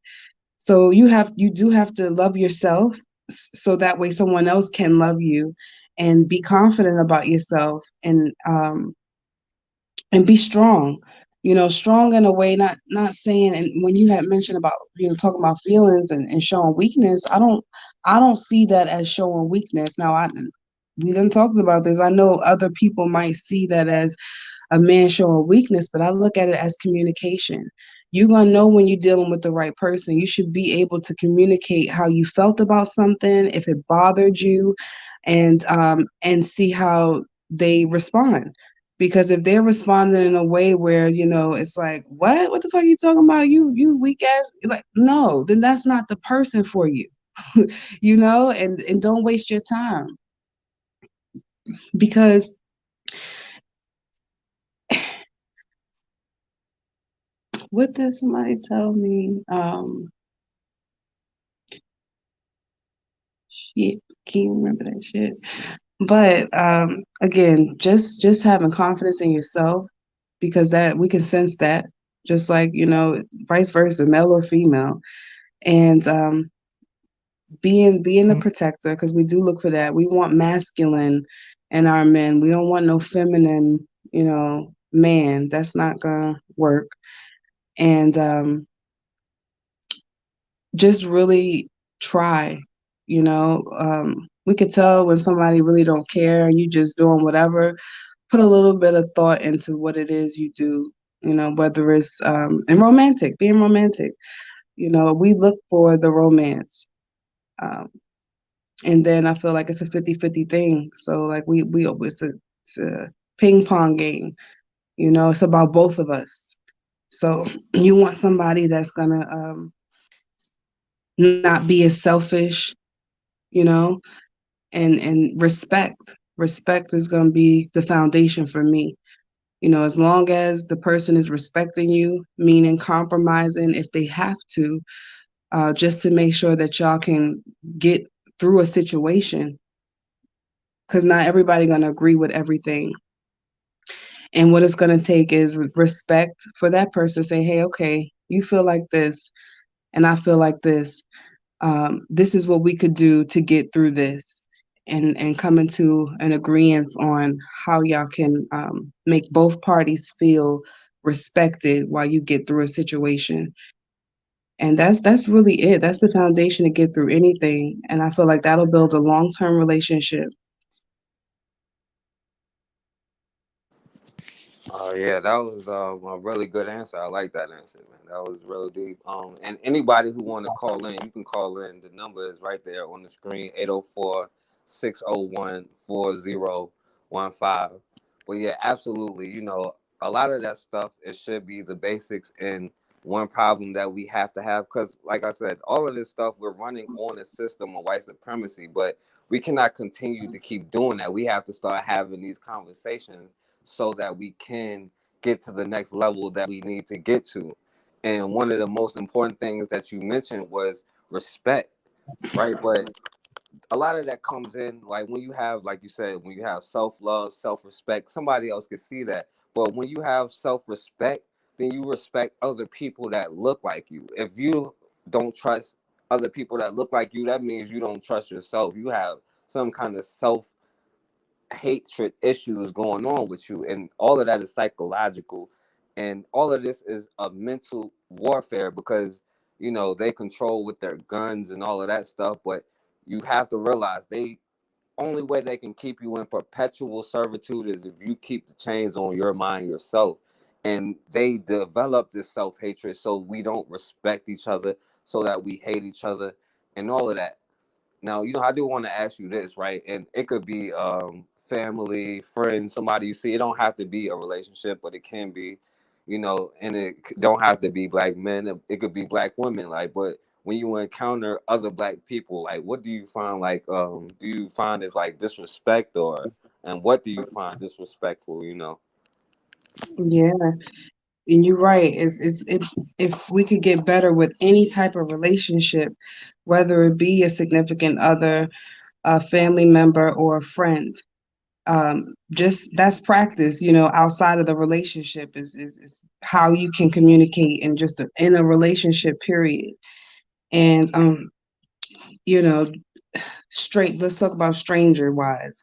Speaker 2: So you do have to love yourself, so that way someone else can love you and be confident about yourself, and be strong. Strong in a way, not saying. And when you had mentioned about, talking about feelings and showing weakness, I don't see that as showing weakness. Now, we done talked about this. I know other people might see that as a man showing weakness, but I look at it as communication. You're gonna know when you're dealing with the right person. You should be able to communicate how you felt about something, if it bothered you, and see how they respond. Because if they're responding in a way where, it's like, what the fuck are you talking about? You weak ass, like, no, then that's not the person for you. And don't waste your time, because what did somebody tell me? Shit, can't remember that shit. But again, just having confidence in yourself, because that we can sense that, just like, vice versa, male or female. And being the protector, because we do look for that. We want masculine in our men. We don't want no feminine, man. That's not gonna work. And just really try. We could tell when somebody really don't care and you just doing whatever. Put a little bit of thought into what it is you do, whether it's and romantic, being romantic. We look for the romance. Um, and then I feel like it's a 50-50 thing. So like we it's a ping pong game. It's about both of us. So you want somebody that's gonna not be as selfish, you know, and respect is going to be the foundation for me. As long as the person is respecting you, meaning compromising if they have to, just to make sure that y'all can get through a situation, because not everybody going to agree with everything. And what it's going to take is respect for that person. Say, hey, okay, you feel like this and I feel like this. This is what we could do to get through this, and come into an agreement on how y'all can make both parties feel respected while you get through a situation. And that's really it. That's the foundation to get through anything. And I feel like that'll build a long-term relationship.
Speaker 1: Oh yeah, that was a really good answer. I like that answer, man. That was real deep. And anybody who want to call in, you can call in. The number is right there on the screen: 804-601-4015. But yeah, absolutely. A lot of that stuff, it should be the basics. And one problem that we have to have, because like I said, all of this stuff, we're running on a system of white supremacy, but we cannot continue to keep doing that. We have to start having these conversations so that we can get to the next level that we need to get to. And one of the most important things that you mentioned was respect, right? But a lot of that comes in like when you have, like you said, when you have self-love, self-respect, somebody else can see that. But when you have self-respect, then you respect other people that look like you. If you don't trust other people that look like you, that means you don't trust yourself. You have some kind of self hatred issues going on with you, and all of that is psychological, and all of this is a mental warfare, because they control with their guns and all of that stuff. But you have to realize, they only way they can keep you in perpetual servitude is if you keep the chains on your mind yourself. And they develop this self-hatred so we don't respect each other, so that we hate each other and all of that. Now, I do want to ask you this, right? And it could be family, friends, somebody you see. It don't have to be a relationship, but it can be, and don't have to be black men. It could be black women. Like, but when you encounter other black people, like, what do you find? Like, do you find is like disrespect, and what do you find disrespectful?
Speaker 2: Yeah. And you're right. If we could get better with any type of relationship, whether it be a significant other, a family member, or a friend, just that's practice. Outside of the relationship is how you can communicate in just in a relationship. Period. And you know, straight. Let's talk about stranger wise.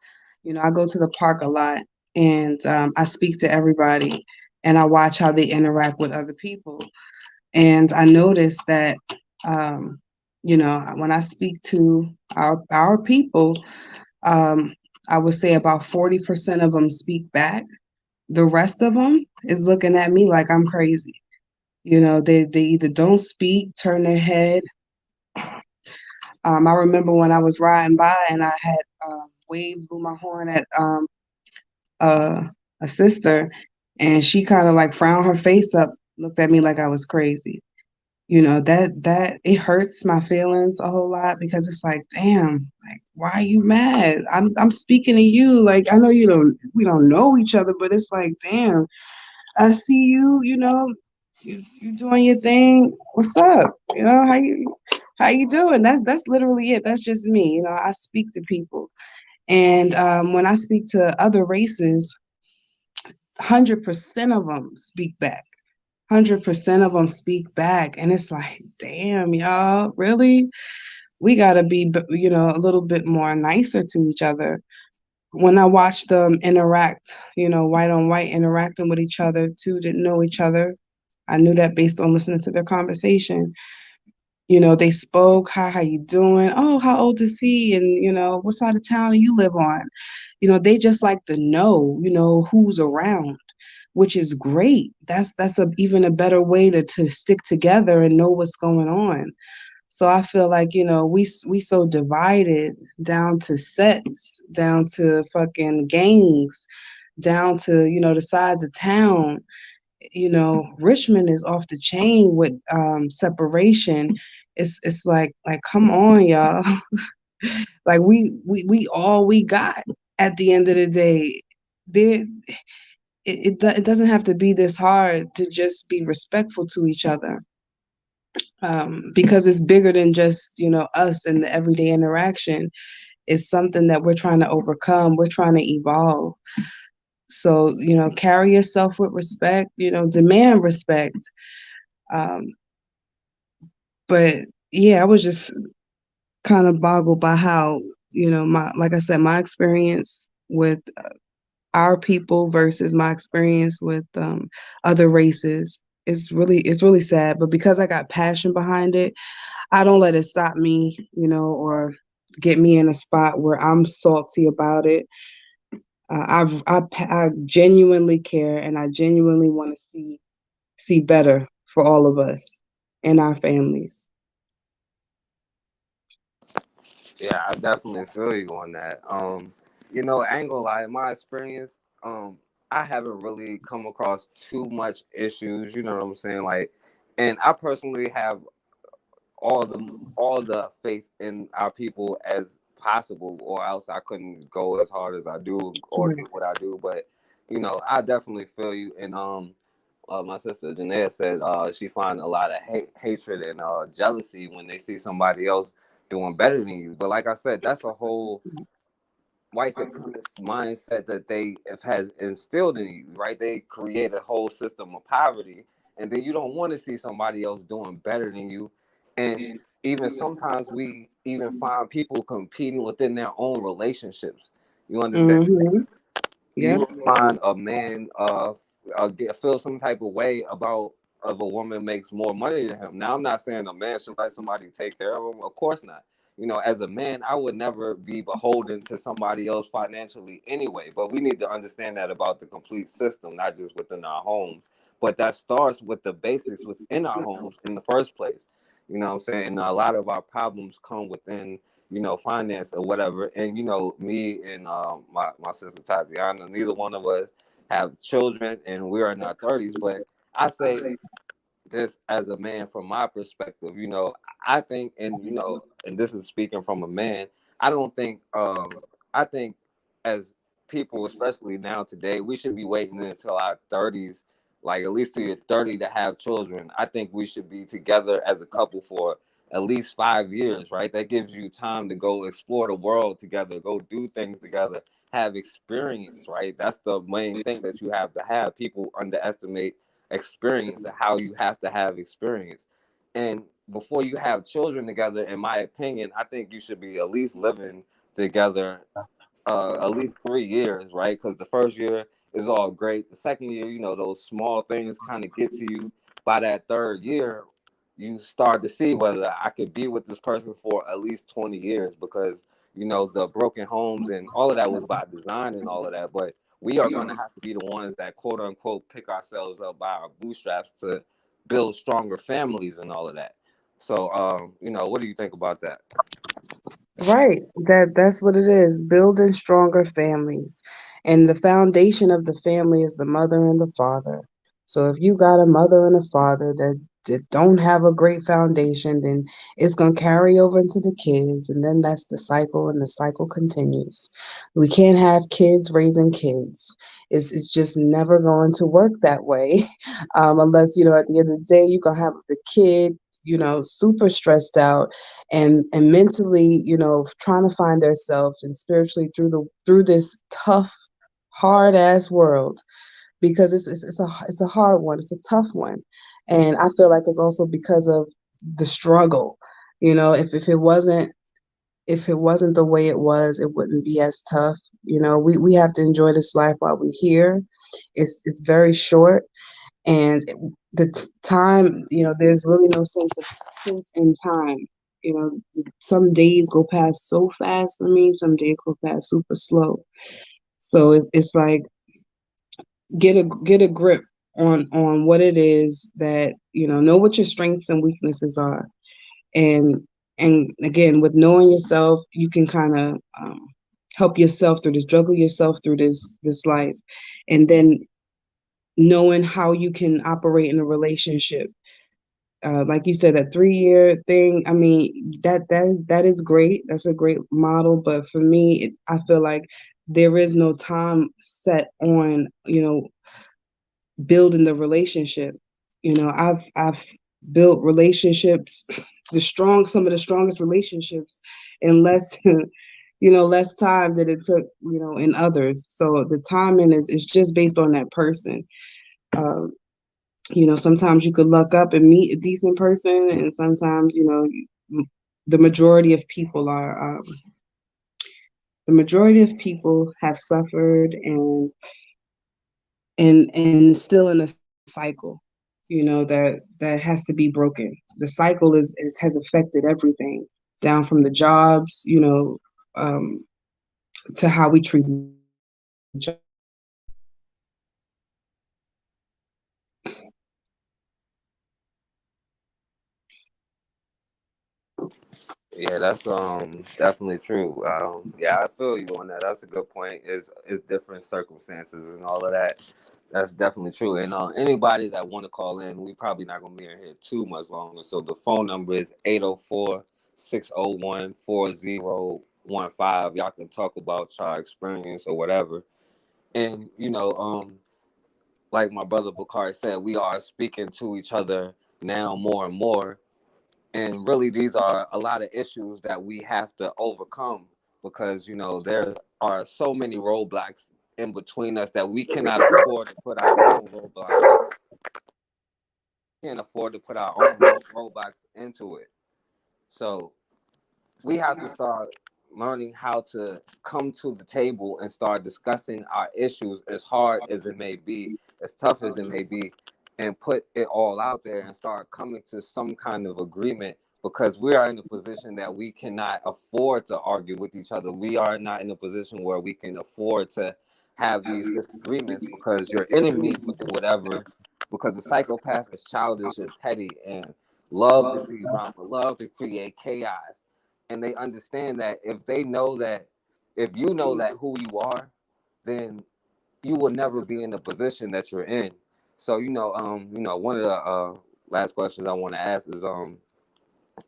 Speaker 2: I go to the park a lot, and I speak to everybody, and I watch how they interact with other people. And I noticed that, um, when I speak to our people, um, I would say about 40% of them speak back. The rest of them is looking at me like I'm crazy. They either don't speak, turn their head. I remember when I was riding by and I had waved, blew my horn at uh, a sister, and she kind of like frowned her face up, looked at me like I was crazy. That it hurts my feelings a whole lot because it's like, damn, like why are you mad? I'm speaking to you. Like I know we don't know each other, but it's like, damn, I see you, you doing your thing. What's up? How you doing? That's literally it. That's just me. I speak to people. And when I speak to other races, 100% of them speak back. 100% of them speak back. And it's like, damn, y'all, really? We got to be, a little bit more nicer to each other. When I watched them interact, white on white interacting with each other, two didn't know each other. I knew that based on listening to their conversation. They spoke, hi, how you doing? Oh, how old is he? And, what side of town do you live on? They just like to know, who's around, which is great. That's even a better way to stick together and know what's going on. So I feel like, we so divided down to sets, down to fucking gangs, down to, the sides of town. Richmond is off the chain with separation. It's like come on, y'all. Like we all we got at the end of the day. There it doesn't have to be this hard to just be respectful to each other, because it's bigger than just us and the everyday interaction. It's something that we're trying to overcome. We're trying to evolve. So carry yourself with respect. Demand respect. um, but yeah, I was just kind of boggled by how my like I said, my experience with our people versus my experience with other races. It's really sad, but because I got passion behind it, I don't let it stop me, or get me in a spot where I'm salty about it. I genuinely care, and I genuinely want to see better for all of us and our families.
Speaker 1: Yeah, I definitely feel you on that. I ain't gonna lie, in my experience, I haven't really come across too much issues, you know what I'm saying? Like, and I personally have all the faith in our people as possible, or else I couldn't go as hard as I do or do
Speaker 2: Right.
Speaker 1: what I do. But I definitely feel you. And my sister Janae said she find a lot of hatred and jealousy when they see somebody else doing better than you. But like I said, that's a whole white supremacist mindset that they have has instilled in you, right? They create a whole system of poverty, and then you don't want to see somebody else doing better than you. And even sometimes we even find people competing within their own relationships. You understand?
Speaker 2: Mm-hmm.
Speaker 1: You
Speaker 2: Yep.
Speaker 1: will find a man feel some type of way about if a woman makes more money than him. Now I'm not saying a man should let somebody take care of him. Of course not. As a man, I would never be beholden to somebody else financially anyway. But we need to understand that about the complete system, not just within our homes. But that starts with the basics within our homes in the first place. You know what I'm saying? And a lot of our problems come within finance or whatever. And me and my sister Tatiana, neither one of us have children, and we're in our 30s. But I say this as a man from my perspective. I think, and this is speaking from a man. I don't think. I think as people, especially now today, we should be waiting until our 30s like at least till you're 30 to have children. I think we should be together as a couple for at least 5 years, right? That gives you time to go explore the world together, go do things together, have experience, right? That's the main thing that you have to have. People underestimate experience and how you have to have experience. And before you have children together, in my opinion, I think you should be at least living together at least 3 years, right? Because the first year is all great. The second year, those small things kind of get to you. By that third year, you start to see whether I could be with this person for at least 20 years because, the broken homes and all of that was by design and all of that. But we are going to have to be the ones that quote unquote pick ourselves up by our bootstraps to build stronger families and all of that. So, what do you think about that?
Speaker 2: Right. That's what it is. Building stronger families. And the foundation of the family is the mother and the father. So if you got a mother and a father that don't have a great foundation, then it's gonna carry over into the kids, and then that's the cycle, and the cycle continues. We can't have kids raising kids. It's just never going to work that way. Unless, at the end of the day, you're gonna have the kid, super stressed out and mentally, trying to find themselves and spiritually through this tough, hard ass world because it's a hard one. It's a tough one, and I feel like it's also because of the struggle. If it wasn't the way it was, it wouldn't be as tough. We have to enjoy this life while we're here. It's very short, and time, there's really no sense in time. Some days go past so fast for me, some days go past super slow. So it's like get a grip on what it is that, know what your strengths and weaknesses are. And and again, with knowing yourself, you can kind of help yourself through this, juggle yourself through this life, and then knowing how you can operate in a relationship. Like you said, that 3 year thing. I mean, that is great. That's a great model. But for me, I feel like there is no time set on building the relationship. I've built relationships, some of the strongest relationships in less less time than it took in others. So the timing is just based on that person. Um, sometimes you could luck up and meet a decent person, and sometimes, the majority of people are, the majority of people have suffered and still in a cycle, that has to be broken. The cycle has affected everything, down from the jobs, um, to how we treat each other.
Speaker 1: Yeah, that's definitely true. Yeah, I feel you on that. That's a good point. Is different circumstances and all of that. That's definitely true. And anybody that want to call in, we probably not gonna be in here too much longer. So the phone number is 804-601-4015. Y'all can talk about y'all experience or whatever. And like my brother Bakari said, we are speaking to each other now more and more, and really these are a lot of issues that we have to overcome because there are so many roadblocks in between us that we cannot afford to put our own roadblocks, can't afford to put our own roadblocks into it. So we have to start learning how to come to the table and start discussing our issues, as hard as it may be, as tough as it may be, and put it all out there and start coming to some kind of agreement, because we are in a position that we cannot afford to argue with each other. We are not in a position where we can afford to have these disagreements because your enemy will do whatever, because the psychopath is childish and petty and love to see drama, love to create chaos. And they understand that if you know that who you are, then you will never be in the position that you're in. So one of the last questions I want to ask is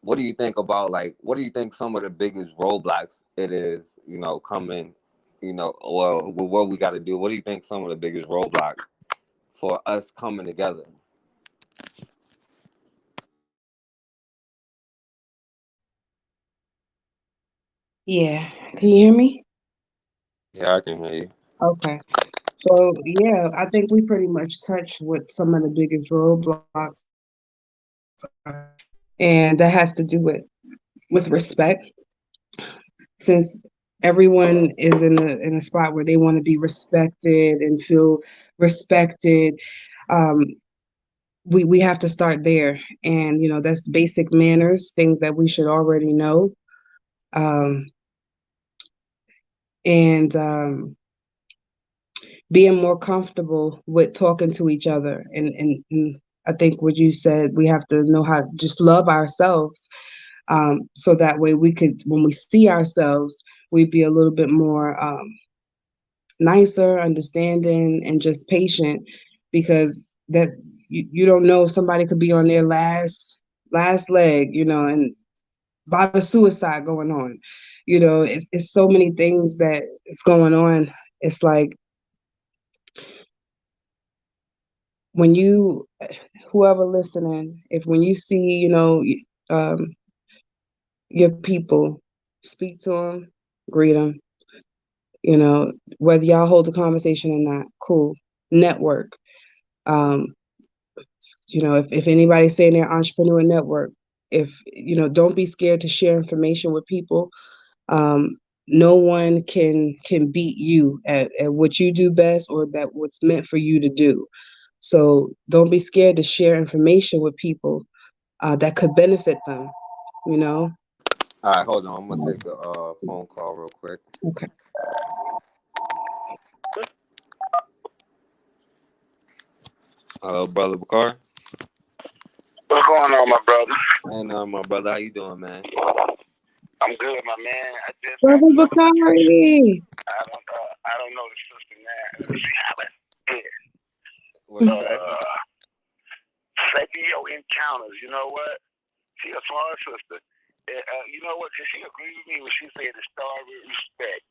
Speaker 1: what do you think about, like, what do you think some of the biggest roadblocks it is, coming, well, with what we got to do? What do you think some of the biggest roadblocks for us coming together.
Speaker 2: Yeah. Can you hear me?
Speaker 1: Yeah, I can hear you.
Speaker 2: Okay. So yeah, I think we pretty much touched what some of the biggest roadblocks are, and that has to do with respect. Since everyone is in a spot where they want to be respected and feel respected, um, we have to start there, and that's basic manners, things that we should already know, um, and being more comfortable with talking to each other, and I think what you said, we have to know how to just love ourselves, so that way we could, when we see ourselves, we'd be a little bit more nicer, understanding, and just patient, because that you don't know, somebody could be on their last leg, and a lot of suicide going on. It's so many things that is going on. It's like when you, whoever listening, if when you see, um, your people, speak to them, greet them, whether y'all hold a conversation or not, cool. Network. Um, if anybody's saying they're entrepreneur network, if don't be scared to share information with people. Um, no one can beat you at what you do best, or that what's meant for you to do. So don't be scared to share information with people that could benefit them. You know.
Speaker 1: All right, hold on. I'm gonna take a phone call real quick.
Speaker 2: Okay.
Speaker 1: Hello, brother Bakar.
Speaker 3: What's going on, my brother?
Speaker 1: And my brother, how you doing, man?
Speaker 3: I'm good, my man. I just got
Speaker 2: Brother
Speaker 3: some.
Speaker 2: Bakari.
Speaker 3: I don't know the sister now. Let me see how it is.
Speaker 1: What you say?
Speaker 3: Sakio encounters. You know what? She a smart sister. You know what? Cause she agreed with me when she said it started with respect,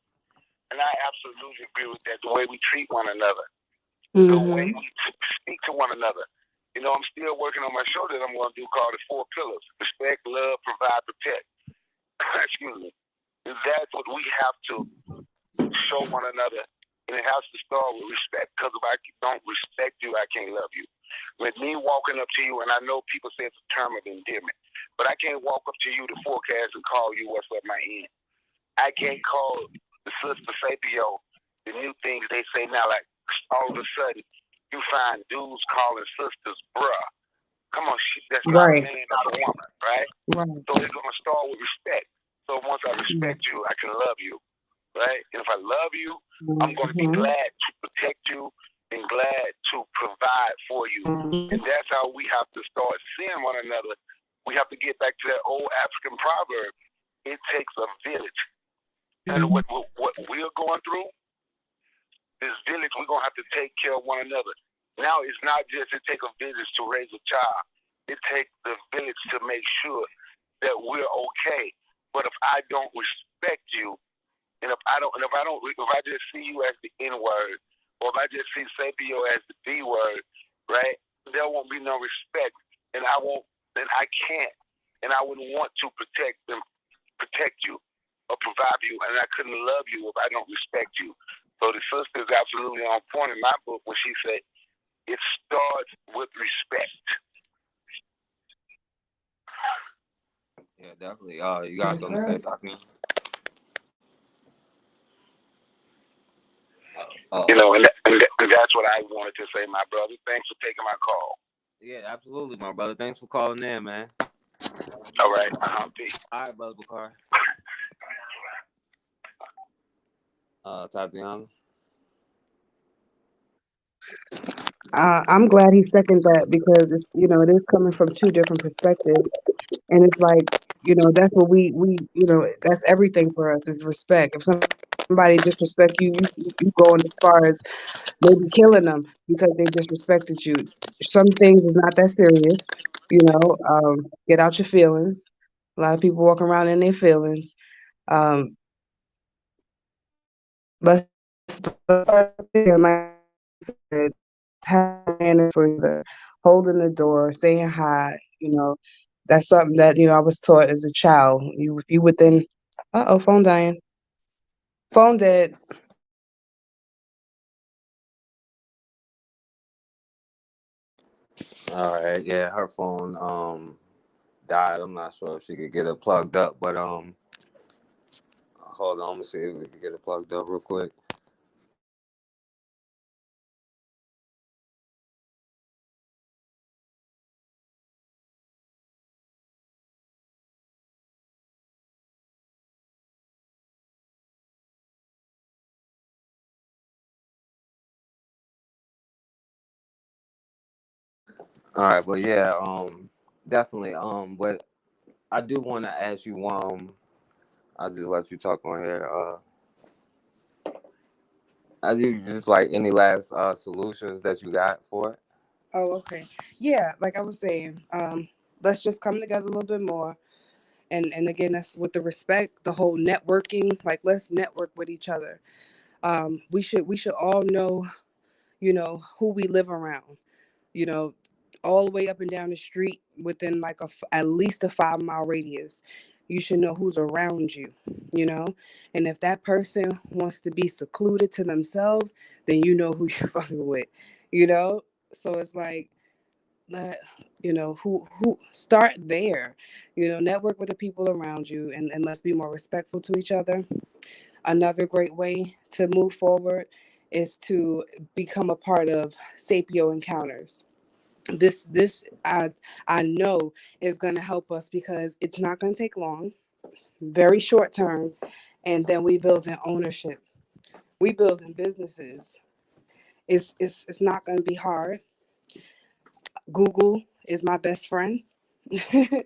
Speaker 3: and I absolutely agree with that. The way we treat one another, the way
Speaker 2: Mm-hmm.
Speaker 3: we speak to one another. I'm still working on my show that I'm going to do called the Four Pillars: respect, love, provide, protect. Excuse me. That's what we have to show one another, and it has to start with respect. Because if I don't respect you, I can't love you. With me walking up to you, and I know people say it's a term of endearment, but I can't walk up to you to forecast and call you what's up my end. I can't call the sister Sapio the new things they say now. Like all of a sudden, you find dudes calling sisters bruh. Come on, that's not a
Speaker 2: Right.
Speaker 3: man, that's a woman, right?
Speaker 2: Right.
Speaker 3: So it's gonna start with respect. So once I respect you, I can love you, right? And if I love you, I'm going to be
Speaker 2: Mm-hmm.
Speaker 3: glad to protect you and glad to provide for you. And that's how we have to start seeing one another. We have to get back to that old African proverb. It takes a village. And what we're going through, this village, we're going to have to take care of one another. Now, it's not just it takes a village to raise a child. It takes the village to make sure that we're okay. But if I don't respect you, and if I just see you as the N word, or if I just see Sapio as the D word, right? There won't be no respect, and I can't, and I wouldn't want to protect you, or provide you, and I couldn't love you if I don't respect you. So the sister is absolutely on point in my book when she said it starts with respect.
Speaker 1: Yeah, definitely. You got
Speaker 2: Yes,
Speaker 1: something to
Speaker 2: sir.
Speaker 1: say, Doctor?
Speaker 3: And that's what I wanted to say, my brother. Thanks for taking my call.
Speaker 1: Yeah, absolutely, my brother. Thanks for calling in, man.
Speaker 3: All right, peace.
Speaker 1: All right, brother Bakar. Tatiana.
Speaker 2: I'm glad he seconded that, because it is coming from two different perspectives, and it's like, that's what we that's everything for us is respect. If somebody disrespect you, you going as far as maybe killing them because they disrespected you. Some things is not that serious, get out your feelings. A lot of people walk around in their feelings. Um, let's start there. And like I said, having manners for each other, holding the door, saying hi. That's something that I was taught as a child. You within. Phone dying. Phone dead.
Speaker 1: All right, yeah, her phone died. I'm not sure if she could get it plugged up, but hold on, let me see if we can get it plugged up real quick. All right, but yeah, definitely. But I do want to ask you. I'll just let you talk on here. I do just like any last solutions that you got for it.
Speaker 2: Oh, okay. Yeah, like I was saying, let's just come together a little bit more. And again, that's with the respect, the whole networking. Like, let's network with each other. We should all know, who we live around. You know, all the way up and down the street within like at least a 5 mile radius. You should know who's around you. You know, and if that person wants to be secluded to themselves, then you know who you're fucking with. You know, so it's like that. Who start there. Network with the people around you, and let's be more respectful to each other. Another great way to move forward is to become a part of Sapio Encounters. This I know is going to help us because it's not going to take long, very short term, and then we build in ownership. We build in businesses. It's not going to be hard. Google is my best friend. And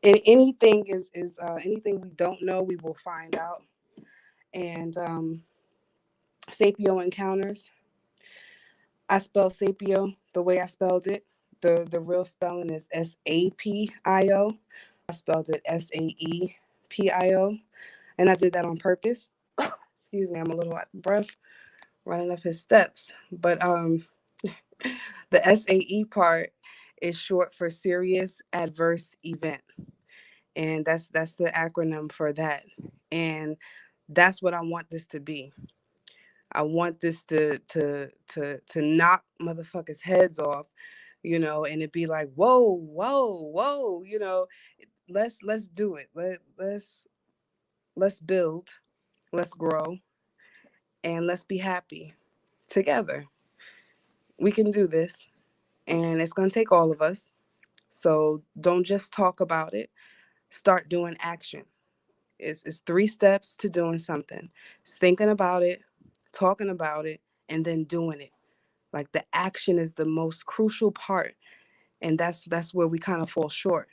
Speaker 2: anything we don't know, we will find out. And Sapio Encounters. I spell Sapio the way I spelled it. The real spelling is Sapio. I spelled it Saepio, and I did that on purpose. Excuse me, I'm a little out of breath running up his steps. But the SAE part is short for serious adverse event, and that's the acronym for that. And that's what I want this to be. I want this to knock motherfuckers' heads off, and it'd be like, whoa, whoa, whoa, let's do it. Let's build, let's grow, and let's be happy together. We can do this, and it's gonna take all of us. So don't just talk about it. Start doing action. It's 3 steps to doing something. It's thinking about it, talking about it, and then doing it. Like, the action is the most crucial part, and that's where we kind of fall short.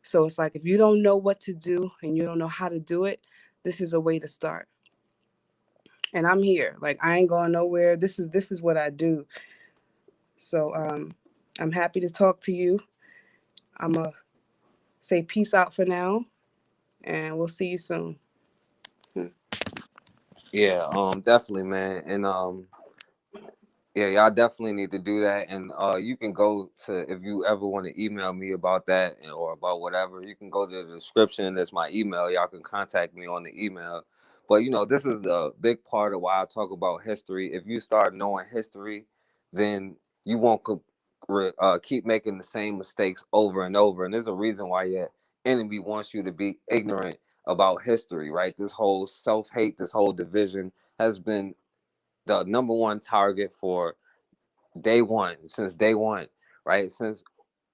Speaker 2: So it's like, if you don't know what to do and you don't know how to do it, this is a way to start. And I'm here. Like, I ain't going nowhere. This is what I do. So I'm happy to talk to you. I'm gonna say peace out for now, and we'll see you soon.
Speaker 1: Yeah, definitely, man, and yeah, y'all definitely need to do that. And you can go to, if you ever want to email me about that or about whatever, you can go to the description. That's my email. Y'all can contact me on the email. But this is the big part of why I talk about history. If you start knowing history, then you won't keep making the same mistakes over and over. And there's a reason why your enemy wants you to be ignorant about history, right? This whole self-hate, this whole division has been the number one target for day one, since day one, right? Since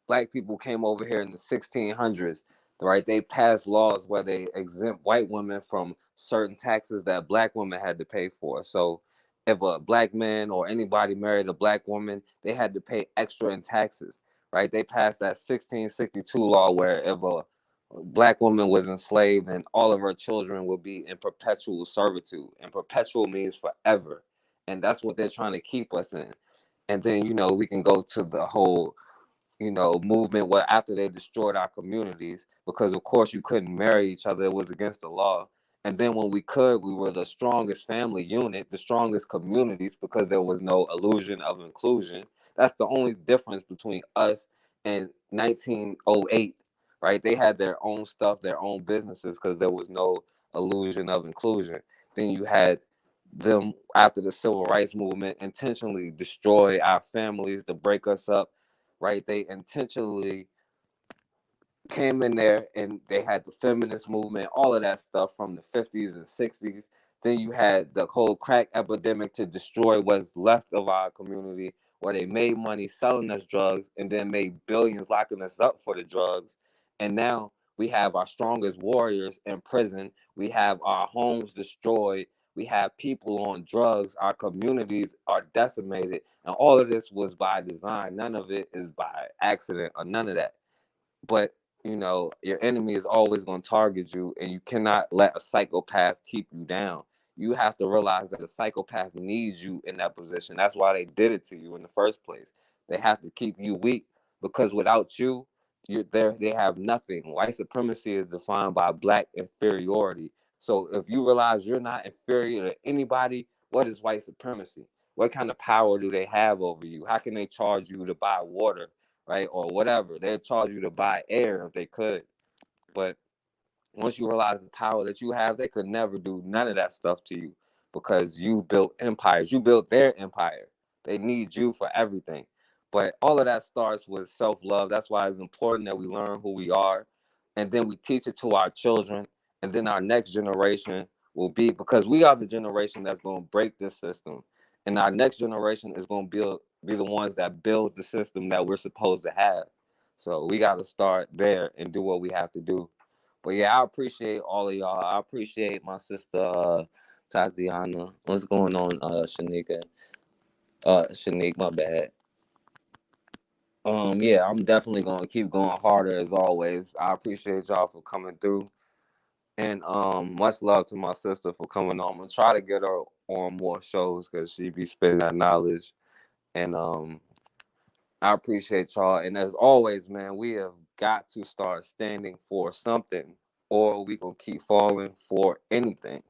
Speaker 1: black people came over here in the 1600s, right? They passed laws where they exempt white women from certain taxes that black women had to pay for. So if a black man or anybody married a black woman, they had to pay extra in taxes, right? They passed that 1662 law where if a black woman was enslaved, then all of her children would be in perpetual servitude. And perpetual means forever. And that's what they're trying to keep us in. And then, we can go to the whole movement where after they destroyed our communities, because of course you couldn't marry each other, it was against the law. And then when we could, we were the strongest family unit, the strongest communities, because there was no illusion of inclusion. That's the only difference between us and 1908, right? They had their own stuff, their own businesses, because there was no illusion of inclusion. Then you had them after the civil rights movement intentionally destroy our families to break us up, right? They intentionally came in there and they had the feminist movement, all of that stuff from the 50s and 60s. Then you had the whole crack epidemic to destroy what's left of our community, where they made money selling us drugs and then made billions locking us up for the drugs. And now we have our strongest warriors in prison. We have our homes destroyed. We have people on drugs. Our communities are decimated. And all of this was by design. None of it is by accident or none of that. But your enemy is always going to target you, and you cannot let a psychopath keep you down. You have to realize that a psychopath needs you in that position. That's why they did it to you in the first place. They have to keep you weak, because without you, you're there. They have nothing. White supremacy is defined by black inferiority. So if you realize you're not inferior to anybody, what is white supremacy? What kind of power do they have over you? How can they charge you to buy water, right? Or whatever. They'd charge you to buy air if they could. But once you realize the power that you have, they could never do none of that stuff to you, because you built empires. You built their empire. They need you for everything. But all of that starts with self-love. That's why it's important that we learn who we are, and then we teach it to our children, and then our next generation will be, because we are the generation that's going to break this system, and our next generation is going to be the ones that build the system that we're supposed to have. So we got to start there and do what we have to do. But yeah, I appreciate all of y'all. I appreciate my sister Tatiana. What's going on, Shanika? Shanique, my bad. Yeah, I'm definitely gonna keep going harder as always. I appreciate y'all for coming through. And much love to my sister for coming on. I'm gonna try to get her on more shows because she be spitting that knowledge. And I appreciate y'all. And as always, man, we have got to start standing for something, or we gonna keep falling for anything.